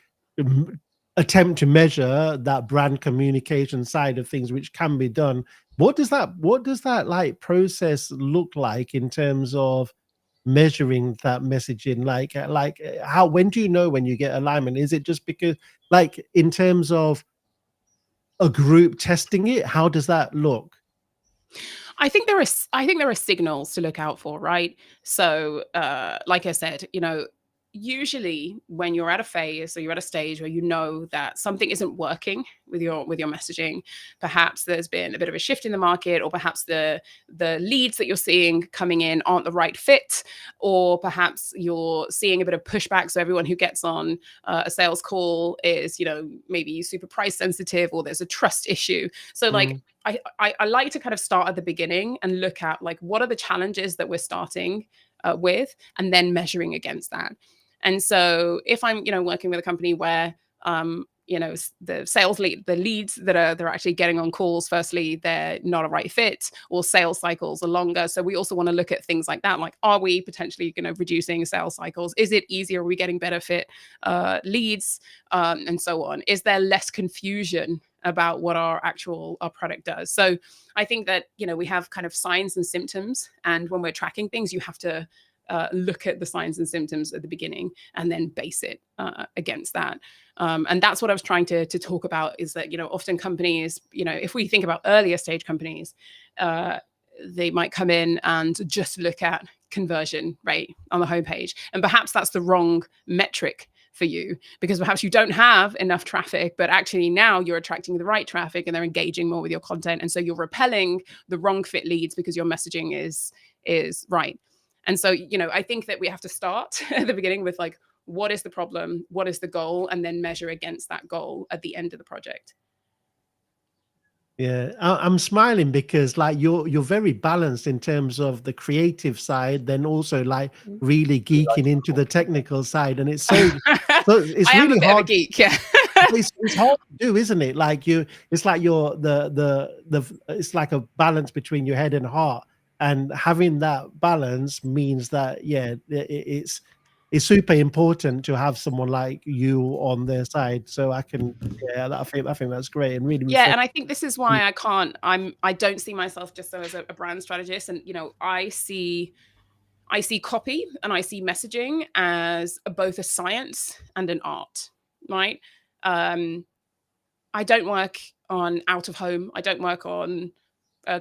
attempt to measure that brand communication side of things, which can be done. What does that like process look like in terms of measuring that messaging? Like how, when do you know when you get alignment? Is it just because like in terms of a group testing it, how does that look? I think there are signals to look out for, right? So like I said, usually when you're at a phase or you're at a stage where that something isn't working with your messaging, perhaps there's been a bit of a shift in the market, or perhaps the leads that you're seeing coming in aren't the right fit, or perhaps you're seeing a bit of pushback. So everyone who gets on a sales call is maybe super price sensitive, or there's a trust issue. So like I like to kind of start at the beginning and look at like what are the challenges that we're starting with, and then measuring against that. And so if I'm, working with a company where, the sales lead, the leads that they're actually getting on calls, firstly, they're not a right fit, or sales cycles are longer. So we also want to look at things like that. Like, are we potentially, reducing sales cycles? Is it easier? Are we getting better fit leads and so on? Is there less confusion about what our product does? So I think that, we have kind of signs and symptoms. And when we're tracking things, you have to look at the signs and symptoms at the beginning and then base it against that. And that's what I was trying to talk about, is that, often companies, if we think about earlier stage companies, they might come in and just look at conversion rate on the homepage. And perhaps that's the wrong metric for you, because perhaps you don't have enough traffic, but actually now you're attracting the right traffic and they're engaging more with your content. And so you're repelling the wrong fit leads because your messaging is right. And so, I think that we have to start at the beginning with like, what is the problem? What is the goal? And then measure against that goal at the end of the project. Yeah, I'm smiling because like you're very balanced in terms of the creative side, then also like really geeking into the technical side, and it's so it's I am really a bit hard. Of a geek, yeah. It's hard to do, isn't it? Like it's like you're it's like a balance between your head and heart, and having that balance means that it's super important to have someone like you on their side. So I think that's great and really yeah. And I think this is why I don't see myself just as a brand strategist. And I see I see copy and I see messaging as both a science and an art, right? I don't work on out of home. I don't work on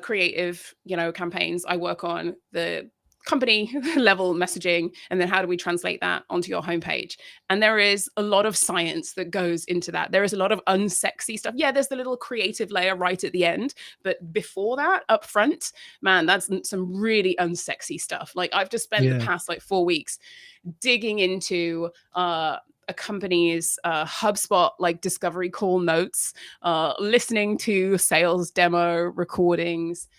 creative, campaigns. I work on the company level messaging, and then how do we translate that onto your homepage? And there is a lot of science that goes into that. There is a lot of unsexy stuff. Yeah, there's the little creative layer right at the end, but before that, up front, man, that's some really unsexy stuff. Like I've just spent the past like 4 weeks digging into a company's HubSpot like discovery call notes, listening to sales demo recordings,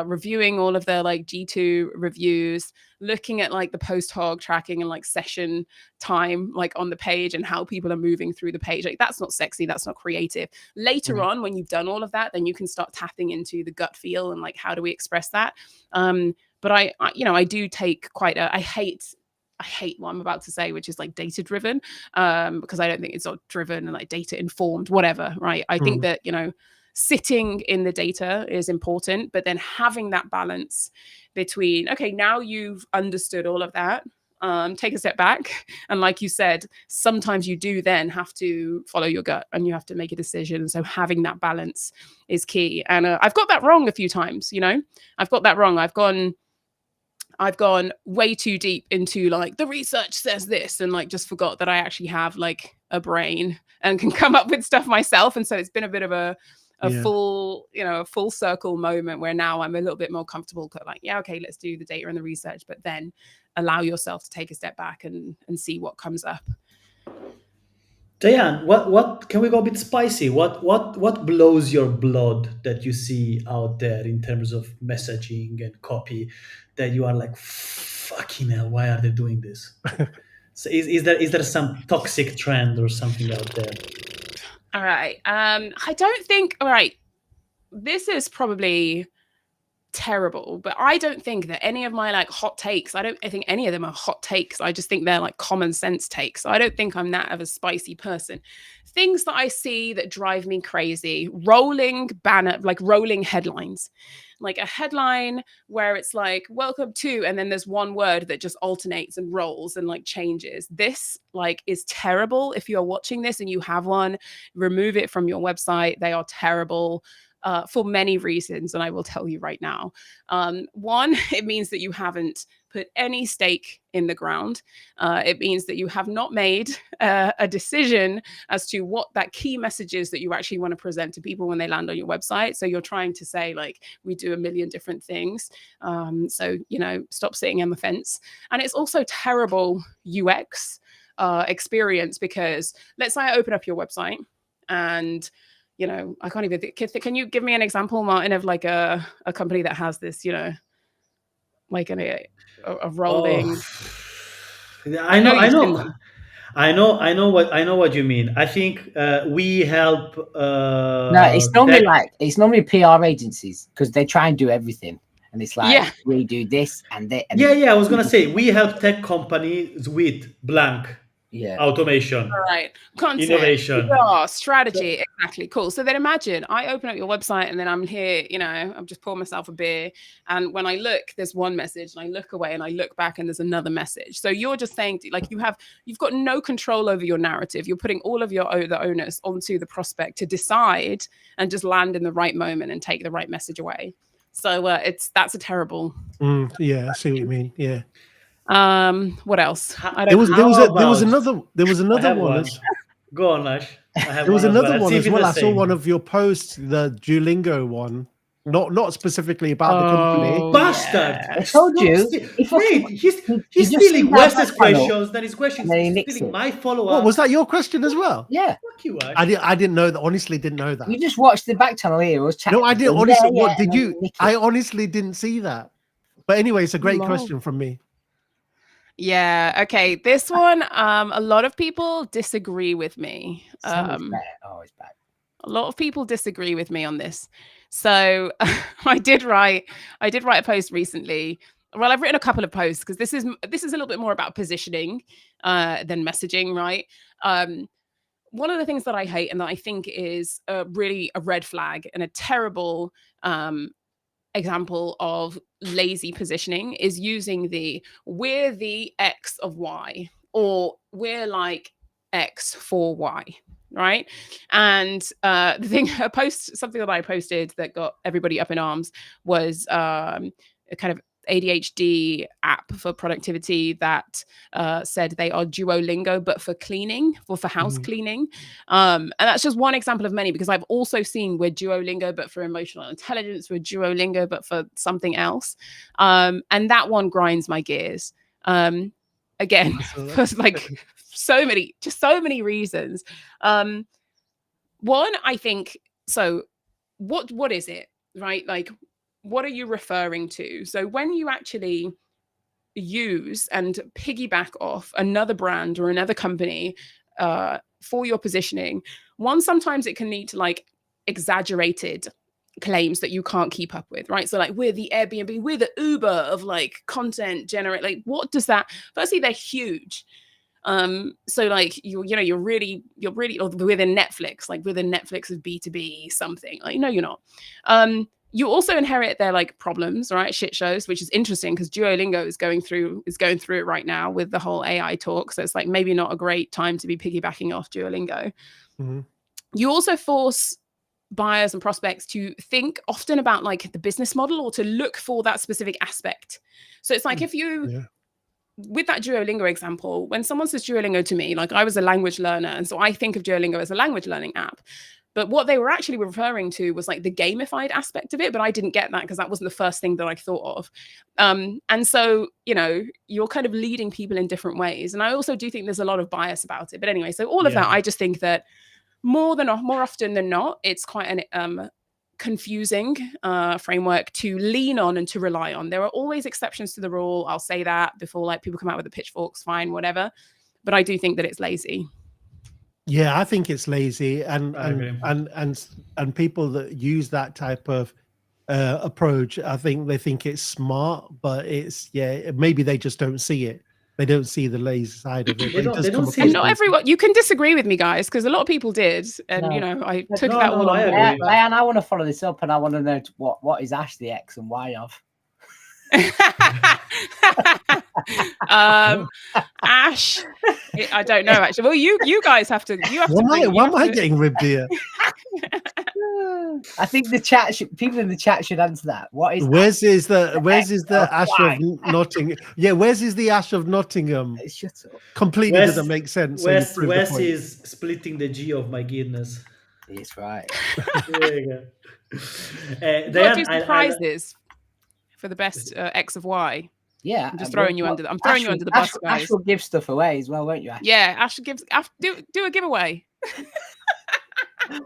reviewing all of their like G2 reviews, looking at like the post hog tracking and like session time like on the page and how people are moving through the page. Like that's not sexy, that's not creative. Later on, when you've done all of that, then you can start tapping into the gut feel and like how do we express that. But I do take quite a, I hate what I'm about to say, which is like data driven, because I don't think it's not driven and like data informed, whatever, right? I think that, sitting in the data is important, but then having that balance between, okay, now you've understood all of that, take a step back. And like you said, sometimes you do then have to follow your gut and you have to make a decision. So having that balance is key. And I've got that wrong a few times, I've got that wrong. I've gone way too deep into like the research says this and like just forgot that I actually have like a brain and can come up with stuff myself. And so it's been a bit of a full circle moment where now I'm a little bit more comfortable, like, yeah, okay, let's do the data and the research, but then allow yourself to take a step back and see what comes up. Diane, what can we go a bit spicy? What blows your blood that you see out there in terms of messaging and copy that you are like, fucking hell, why are they doing this? So is there some toxic trend or something out there? All right. I don't think, all right, this is probably terrible, but I don't think that any of my like hot takes, I think any of them are hot takes. I just think they're like common sense takes. I don't think I'm that of a spicy person. Things that I see that drive me crazy, rolling headlines, like a headline where it's like welcome to, and then there's one word that just alternates and rolls and like changes. This like is terrible. If you're watching this and you have one, remove it from your website. They are terrible. For many reasons, and I will tell you right now. One, it means that you haven't put any stake in the ground. It means that you have not made a decision as to what that key message is that you actually want to present to people when they land on your website. So you're trying to say, like, we do a million different things. So, stop sitting on the fence. And it's also terrible UX experience, because let's say I open up your website and I can't even can you give me an example, Martin, of like a company that has this, like a rolling. I know what you mean. I think we help. No, it's normally PR agencies, because they try and do everything, and it's like we do this and that. I was gonna say we help tech companies with blank. Automation. All right. Content, innovation, strategy. Exactly. Cool. So then imagine I open up your website and then I'm here, I'm just pouring myself a beer. And when I look, there's one message, and I look away and I look back and there's another message. So you're just saying, like, you've got no control over your narrative. You're putting all of the onus onto the prospect to decide and just land in the right moment and take the right message away. So that's a terrible. I see what you mean. Yeah. What else? There was another one. Go on, Ash. There was another one as well. I saw one of your posts, the Duolingo one. Not specifically about the company. Bastard! I told you. He's stealing Wes's questions. Then his questions. He's stealing my follow-up. What, was that your question as well? Yeah. Fuck you, Ash. I didn't know that. Honestly, didn't know that. You just watched the back channel here. Was chatting. No, I didn't. Honestly, what did you? I honestly didn't see that. But anyway, it's a great question from me. Yeah. Okay. This one, a lot of people disagree with me. Always bad. A lot of people disagree with me on this. So I did write a post recently. Well, I've written a couple of posts, because this is a little bit more about positioning than messaging, right? One of the things that I hate and that I think is really a red flag and a terrible example of lazy positioning is using we're the X of Y, or we're like X for Y, right? And the thing, something that I posted that got everybody up in arms was a kind of ADHD app for productivity that said they are Duolingo, but for cleaning, for house cleaning. And that's just one example of many, because I've also seen we're Duolingo, but for emotional intelligence, we're Duolingo, but for something else. And that one grinds my gears. Again, for like so many reasons. One, I think, so what is it, right? Like, what are you referring to? So when you actually use and piggyback off another brand or another company for your positioning, one, sometimes it can lead to like exaggerated claims that you can't keep up with, right? So like, we're the Airbnb, we're the Uber of like content generate. Like, what does that? Firstly, they're huge. So like you're really, or within Netflix, like within Netflix of B2B something, like, no, you're not. You also inherit their like problems, right? Shit shows, which is interesting because Duolingo is going through it right now with the whole AI talk. So it's like maybe not a great time to be piggybacking off Duolingo. You also force buyers and prospects to think often about like the business model, or to look for that specific aspect. So it's like, if you with that Duolingo example, when someone says Duolingo to me, like, I was a language learner, and so I think of Duolingo as a language learning app. But what they were actually referring to was like the gamified aspect of it. But I didn't get that because that wasn't the first thing that I thought of. And so, you're kind of leading people in different ways. And I also do think there's a lot of bias about it. But anyway, so all of that, I just think that more often than not, it's quite an confusing framework to lean on and to rely on. There are always exceptions to the rule. I'll say that before like people come out with the pitchforks, fine, whatever. But I do think that it's lazy. Yeah, I think it's lazy, and people that use that type of approach, I think they think it's smart, but it's maybe they just don't see it. They don't see the lazy side of it. They don't see and it. not everyone. You can disagree with me, guys, because a lot of people did, and I took that all on board. Leanne, I want to follow this up, and I want to know what is Ash the X and Y of. Ash, I don't know actually. Well, you guys have to. Why am I getting ribbed here? I think people in the chat should answer that. What is? Where's is the Ash of Nottingham? Yeah, where's is the Ash of Nottingham? Shut up. Completely doesn't make sense. Wes is splitting the G of my Guinness. It's right. There you go. What do surprises for the best X of Y? Yeah, I'm just throwing you under. I'm throwing you under the bus, guys. Ash will give stuff away as well, won't you, Ash? Yeah, Ash gives. Do a giveaway.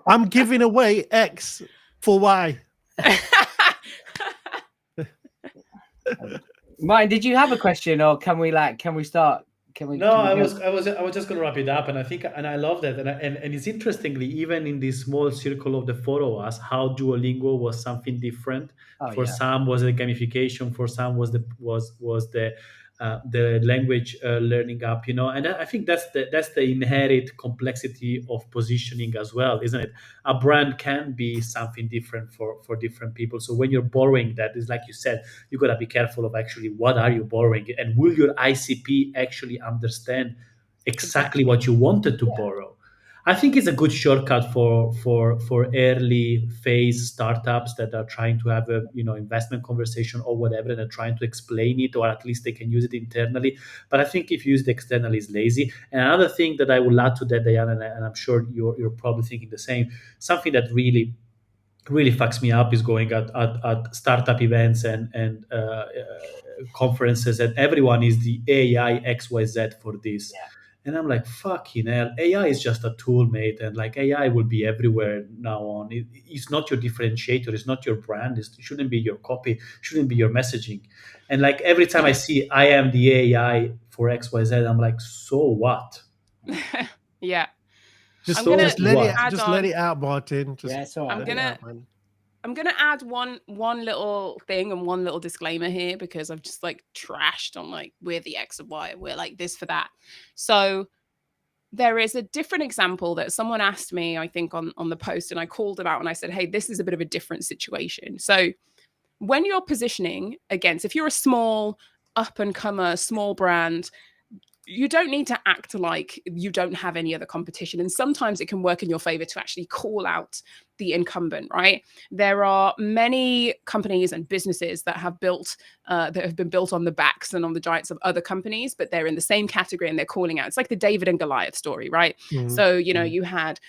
I'm giving away X for Y. Martin, did you have a question, or can we start? I was just going to wrap it up, and I think, and I love that, and it's interestingly, even in this small circle of the four of us, how Duolingo was something different. For some was a gamification, for some was the language learning app, and I think that's the inherent complexity of positioning as well, isn't it? A brand can be something different for different people. So when you're borrowing that, is like you said, you got to be careful of actually what are you borrowing, and will your ICP actually understand exactly what you wanted to borrow? I think it's a good shortcut for early phase startups that are trying to have a investment conversation or whatever, and are trying to explain it, or at least they can use it internally. But I think if used externally is lazy. And another thing that I will add to that, Diana, and I'm sure you're probably thinking the same, something that really fucks me up is going at startup events and conferences, and everyone is the AI XYZ for this. Yeah. And I'm like, fucking hell, AI is just a tool, mate. And like AI will be everywhere now on. It's not your differentiator. It's not your brand. It shouldn't be your copy. It shouldn't be your messaging. And like every time I see I am the AI for XYZ, I'm like, so what? Yeah. Just let it out, Martin. I'm gonna add one little thing and one little disclaimer here, because I've just like trashed on like we're the X and Y, we're like this for that. So there is a different example that someone asked me, I think on the post, and I called it out and I said, hey, this is a bit of a different situation. So when you're positioning against, if you're a small up and comer, small brand, you don't need to act like you don't have any other competition. And sometimes it can work in your favor to actually call out the incumbent, right? There are many companies and businesses that have been built on the backs and on the giants of other companies, but they're in the same category and they're calling out. It's like the David and Goliath story, right? So, you had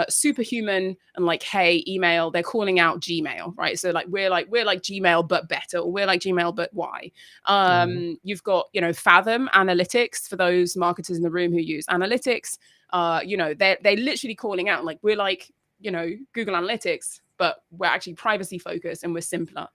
Superhuman and like, hey, email, they're calling out Gmail, right? So like we're like Gmail but better, or we're like Gmail but why? You've got Fathom Analytics, for those marketers in the room who use analytics. They're literally calling out like we're like Google Analytics, but we're actually privacy focused and we're simpler.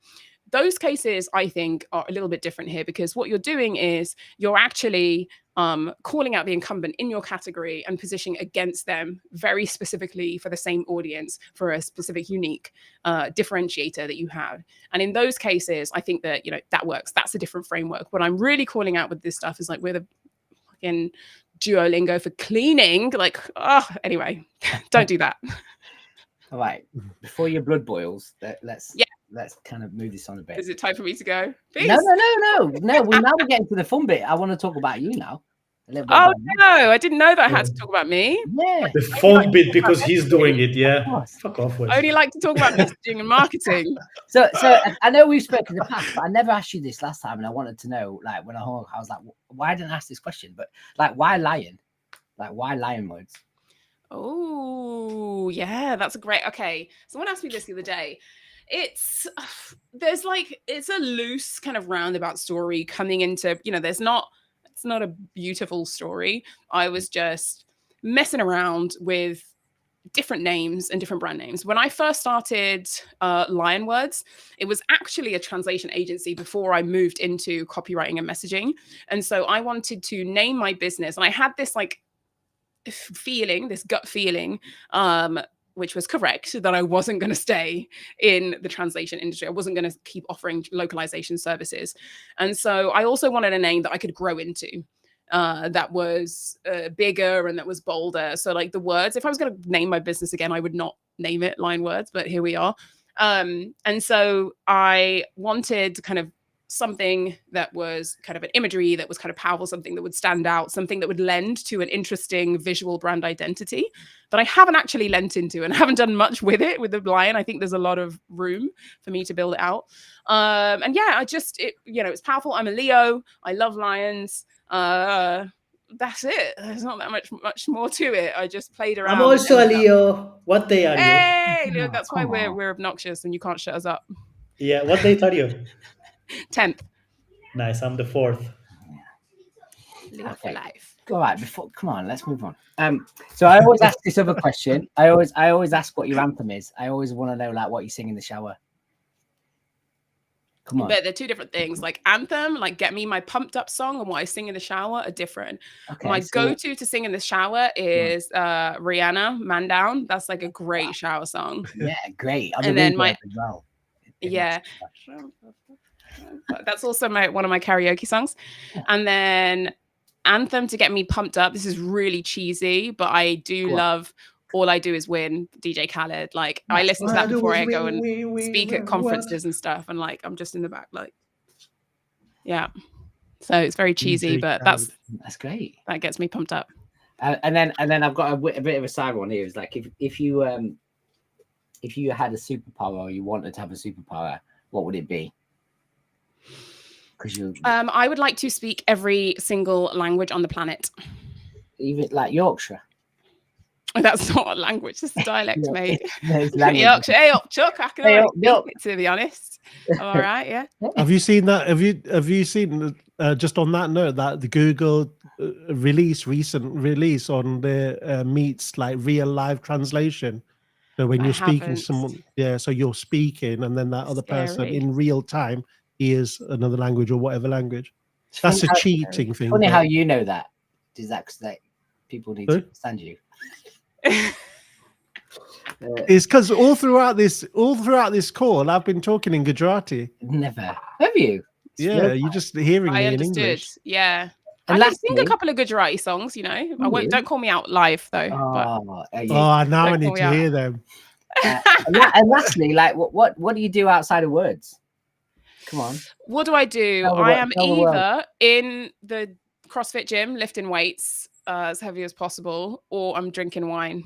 Those cases, I think, are a little bit different here, because what you're doing is you're actually calling out the incumbent in your category and positioning against them very specifically for the same audience, for a specific unique differentiator that you have. And in those cases, I think that that works. That's a different framework. What I'm really calling out with this stuff is like we're the fucking Duolingo for cleaning. Like, anyway, don't do that. All right, before your blood boils, let's kind of move this on a bit. Is it time for me to go? Please. No. We're getting to the fun bit. I want to talk about you now. Oh no, I didn't know that I had to talk about me. Yeah, the fun bit, because he's doing it. Yeah, fuck off. I only like to talk about messaging and marketing. So I know we've spoken in the past, but I never asked you this last time, and I wanted to know, like, when I was like, why didn't I ask this question? But like, why lion? Like, why lion words? Oh, yeah, that's a great. Okay, someone asked me this the other day. It's a loose kind of roundabout story coming into, it's not a beautiful story. I was just messing around with different names and different brand names. When I first started Lion Words, it was actually a translation agency before I moved into copywriting and messaging. And so I wanted to name my business, and I had this like gut feeling, which was correct, that I wasn't going to stay in the translation industry. I wasn't going to keep offering localization services. And so I also wanted a name that I could grow into, that was bigger and that was bolder. So like the words, if I was going to name my business again, I would not name it Lion Words, but here we are. And so I wanted kind of something that was kind of an imagery that was kind of powerful, something that would stand out, something that would lend to an interesting visual brand identity that I haven't actually lent into and haven't done much with it with the lion. I think there's a lot of room for me to build it out. And yeah, it's powerful. I'm a Leo. I love lions. That's it. There's not that much more to it. I just played around. I'm also a Leo. What day are you? Hey, Leo, that's why we're obnoxious and you can't shut us up. Yeah, what date are you? 10th. Nice. I'm the 4th. Leo for life. All right, come on, let's move on. So I always ask this other question. I always ask what your anthem is. I always want to know like what you sing in the shower. Come on. But they're two different things. Like anthem, like get me my pumped up song, and what I sing in the shower are different. Okay, my go-to to sing in the shower is Rihanna, Man Down. That's like a great shower song. Yeah, great. And then as well. Yeah. That's also one of my karaoke songs. And then anthem to get me pumped up. This is really cheesy, but I do love All I Do Is Win, DJ Khaled. Like I listen to that before I go and speak at conferences and stuff, and like I'm just in the back, like, yeah. So it's very cheesy, but that's great. That gets me pumped up. And then I've got a bit of a side one here. It's like if you had a superpower, or you wanted to have a superpower, what would it be? I would like to speak every single language on the planet. Even like Yorkshire. That's not a language, it's a dialect, mate. Yorkshire. Hey up, Chuck. I can speak it, to be honest. All right, yeah. Have you seen that? Have you seen just on that note that the Google recent release on the Meets like real live translation? So when you're speaking, someone, so you're speaking, and then that other person in real time hears another language or whatever language. That's a cheating thing. Funny how you know that. Is that because people need to understand you? It's because all throughout this call, I've been talking in Gujarati. Never have you? Yeah, you're just hearing me in English. Yeah, and I can sing a couple of Gujarati songs. I won't. Don't call me out live though. Now I need to hear them. And lastly, like, what do you do outside of words? Come on. What do I do? Tell the I world- am tell the world. either in the CrossFit gym lifting weights as heavy as possible, or I'm drinking wine.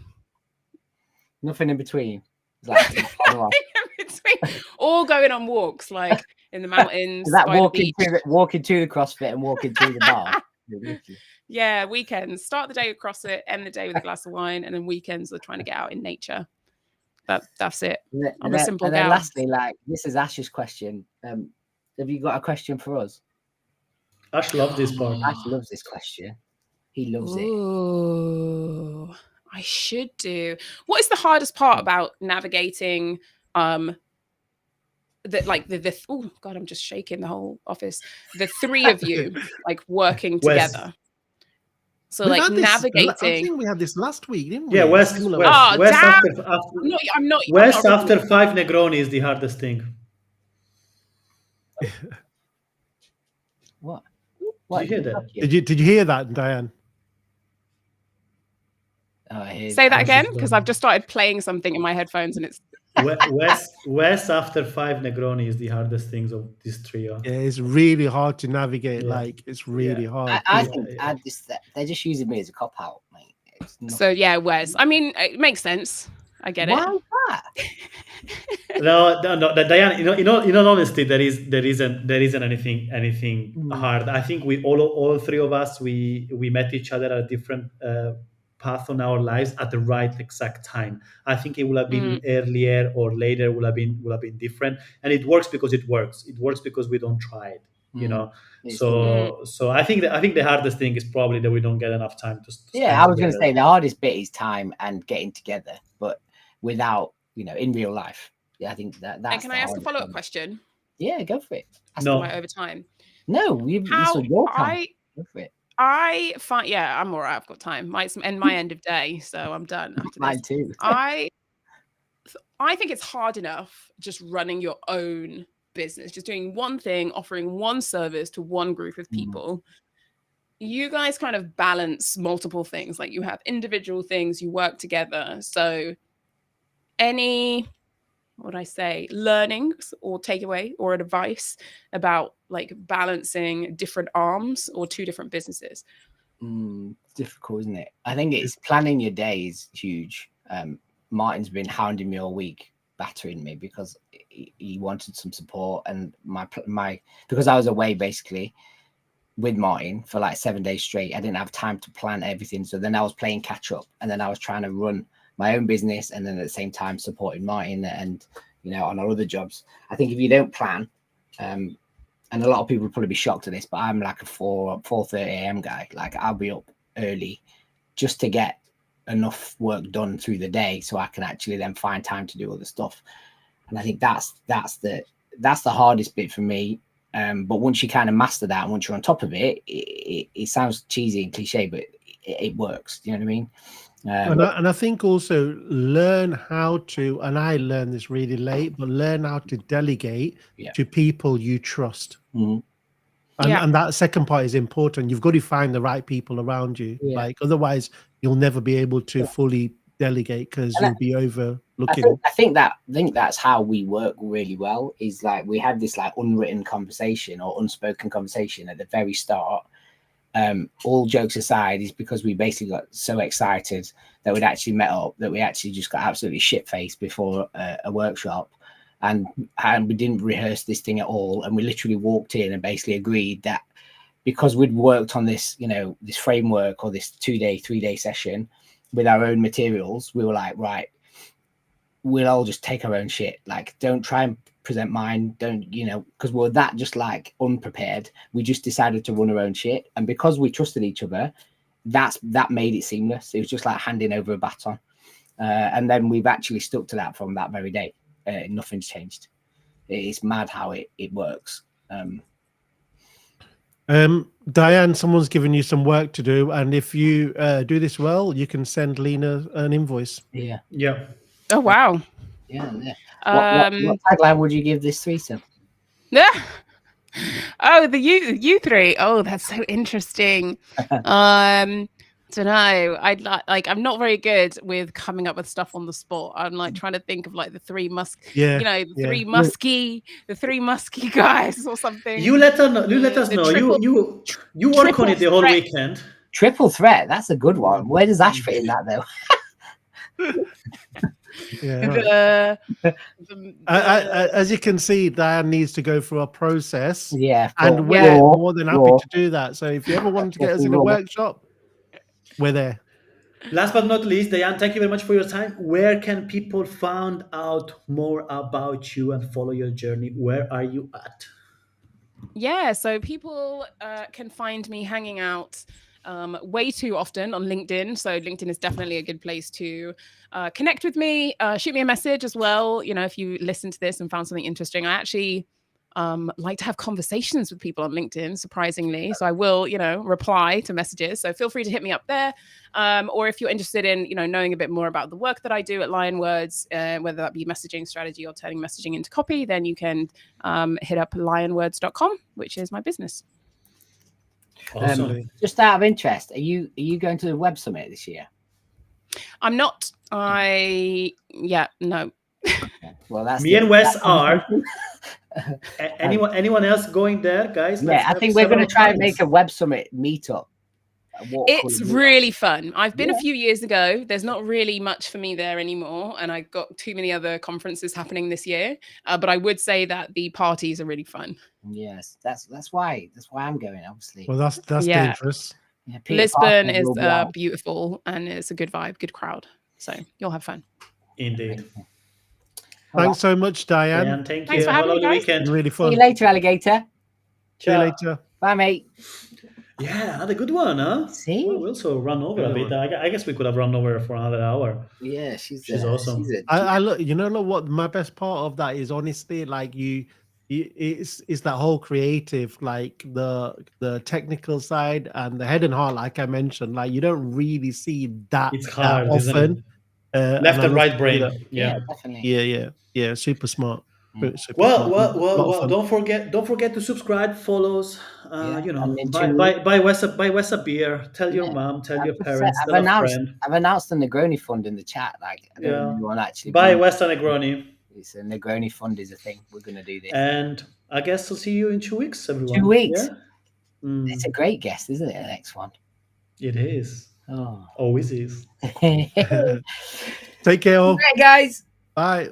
Nothing in between. It's like In between. Or going on walks, like in the mountains. Is that by the walking beach. walking to the CrossFit and walking to the bar? Yeah, weekends. Start the day with CrossFit, end the day with a glass of wine, and then weekends are trying to get out in nature. That's it. I'm a simple and then gal. lastly, like this is Ash's question. Have you got a question for us? Ash loves this part. Ash loves this question. He loves it. Ooh, I should do. What is the hardest part about navigating oh god, I'm just shaking the whole office. The three of you like working Wes. together. So We've like had this- I navigating. think we had this last week, didn't we? Yeah, Wes. Similar Wes, one. Oh, Wes damn. after I'm not Wes I'm not after 5 Negroni is the hardest thing. What? Did you hear that? Did you hear that, Diane? Oh, I hear Say that Ash again, is because done. I've just started playing something in my headphones and it's Wes after 5 Negroni is the hardest things of this trio. Yeah, it's really hard to navigate. Yeah. Like, it's really hard. I Yeah, think yeah. they're just using me as a cop out, mate. It's so yeah, Wes. I mean, it makes sense. I get why it. is that? No, Diane. In all honesty, there isn't anything hard. I think we all three of us we met each other at a different path on our lives at the right exact time. I think it would have been earlier or later. Would have been different, and it works because it works. It works because we don't try it. You know. So I think the hardest thing is probably that we don't get enough time to Yeah, I was going to say the hardest bit is time and getting together, but without in real life. Yeah, I think that's. And can I ask a follow-up one. question? Yeah, go for it. Asking my overtime. No, this was your time. Go for it. I find, yeah, I'm all right. I've got time. Might end my end of day, so I'm done after Mine this. too. I think it's hard enough just running your own business, just doing one thing, offering one service to one group of people. You guys kind of balance multiple things. Like you have individual things, you work together. So any, what would I say, learnings or takeaway or advice about like balancing different arms or two different businesses? It's difficult, isn't it? I think it's planning your day is huge. Martin's been hounding me all week, battering me because he wanted some support, and my because I was away basically with Martin for like 7 days straight. I didn't have time to plan everything, so then I was playing catch up, and then I was trying to run my own business, and then at the same time supporting Martin and on our other jobs. I think if you don't plan, and a lot of people will probably be shocked at this, but I'm like a 4:30 a.m. guy. Like I'll be up early just to get enough work done through the day so I can actually then find time to do other stuff. And I think that's the hardest bit for me. But once you kind of master that, and once you're on top of it, it sounds cheesy and cliche, but it works. Do you know what I mean? And I think also learn how to, and I learned this really late, but learn how to delegate to people you trust. And that second part is important. You've got to find the right people around you. Like otherwise, you'll never be able to fully delegate because you'll be overlooking. I think that's how we work really well. Is like we have this like unwritten conversation or unspoken conversation at the very start. All jokes aside, is because we basically got so excited that we'd actually met up that we actually just got absolutely shit-faced before a workshop, and we didn't rehearse this thing at all, and we literally walked in and basically agreed that because we'd worked on this this framework or this 3-day session with our own materials, we were like, right, we'll all just take our own shit. Like, don't try and present mine. Don't, because we're that just like unprepared. We just decided to run our own shit. And because we trusted each other, that made it seamless. It was just like handing over a baton. And then we've actually stuck to that from that very day. Nothing's changed. It's mad how it works. Diane, someone's given you some work to do, and if you do this well, you can send Lena an invoice. Yeah. Oh wow. Yeah. What tagline would you give this threesome? Yeah. Oh, you three. Oh, that's so interesting. don't know. I'd like I'm not very good with coming up with stuff on the spot. I'm like trying to think of like the three musky guys or something. You let us know. You let us know. You work on it the whole weekend. Triple threat. That's a good one. Where does Ash fit in that though? Yeah. As you can see, Diane needs to go through a process. Yeah, and we're more than happy to do that. So if you ever want to get us in a workshop, we're there. Last but not least, Diane, thank you very much for your time. Where can people find out more about you and follow your journey? Where are you at? Yeah, so people can find me hanging out way too often on LinkedIn. So LinkedIn is definitely a good place to connect with me. Shoot me a message as well. You know, if you listen to this and found something interesting, I actually like to have conversations with people on LinkedIn, surprisingly. So I will, reply to messages. So feel free to hit me up there. Or if you're interested in, knowing a bit more about the work that I do at Lionwords, whether that be messaging strategy or turning messaging into copy, then you can hit up lionwords.com, which is my business. Awesome. Just out of interest, are you going to the Web Summit this year? I'm not. No. Well, that's me and Wes are. Anyone else going there, guys? Yeah, I think we're going to try and make a Web Summit meetup. It's really fun. I've been a few years ago. There's not really much for me there anymore, and I got too many other conferences happening this year. But I would say that the parties are really fun. Yes, that's why I'm going. Obviously. Well, that's dangerous. Yeah, Lisbon is beautiful, and it's a good vibe, good crowd. So you'll have fun. Indeed. Thanks so much, Diane. Thank Thanks you. for having me, guys. Weekend. Really fun. See you later, alligator. See you later. Bye, mate. Yeah, another good one, huh? See? Well, we also run over a bit. I guess we could have run over for another hour. Yeah, she's awesome. I look. You know what? My best part of that is honestly, like it's that whole creative, like the technical side and the head and heart. Like I mentioned, like you don't really see that. It's hard, that often. Left and right brain. Yeah, definitely. Yeah. Super smart. Well. Don't forget to subscribe, follows. Buy Wes a beer. Tell your mom. Tell your parents. Tell a friend. I've announced the Negroni Fund in the chat. Like, I don't know if anyone actually buy Wes a Negroni. It's a Negroni Fund is a thing. We're gonna do this. And I guess I'll see you in 2 weeks, everyone. 2 weeks. Yeah? It's a great guest, isn't it? The next one. It is. Oh, always is. Take care, all. Right, guys. Bye.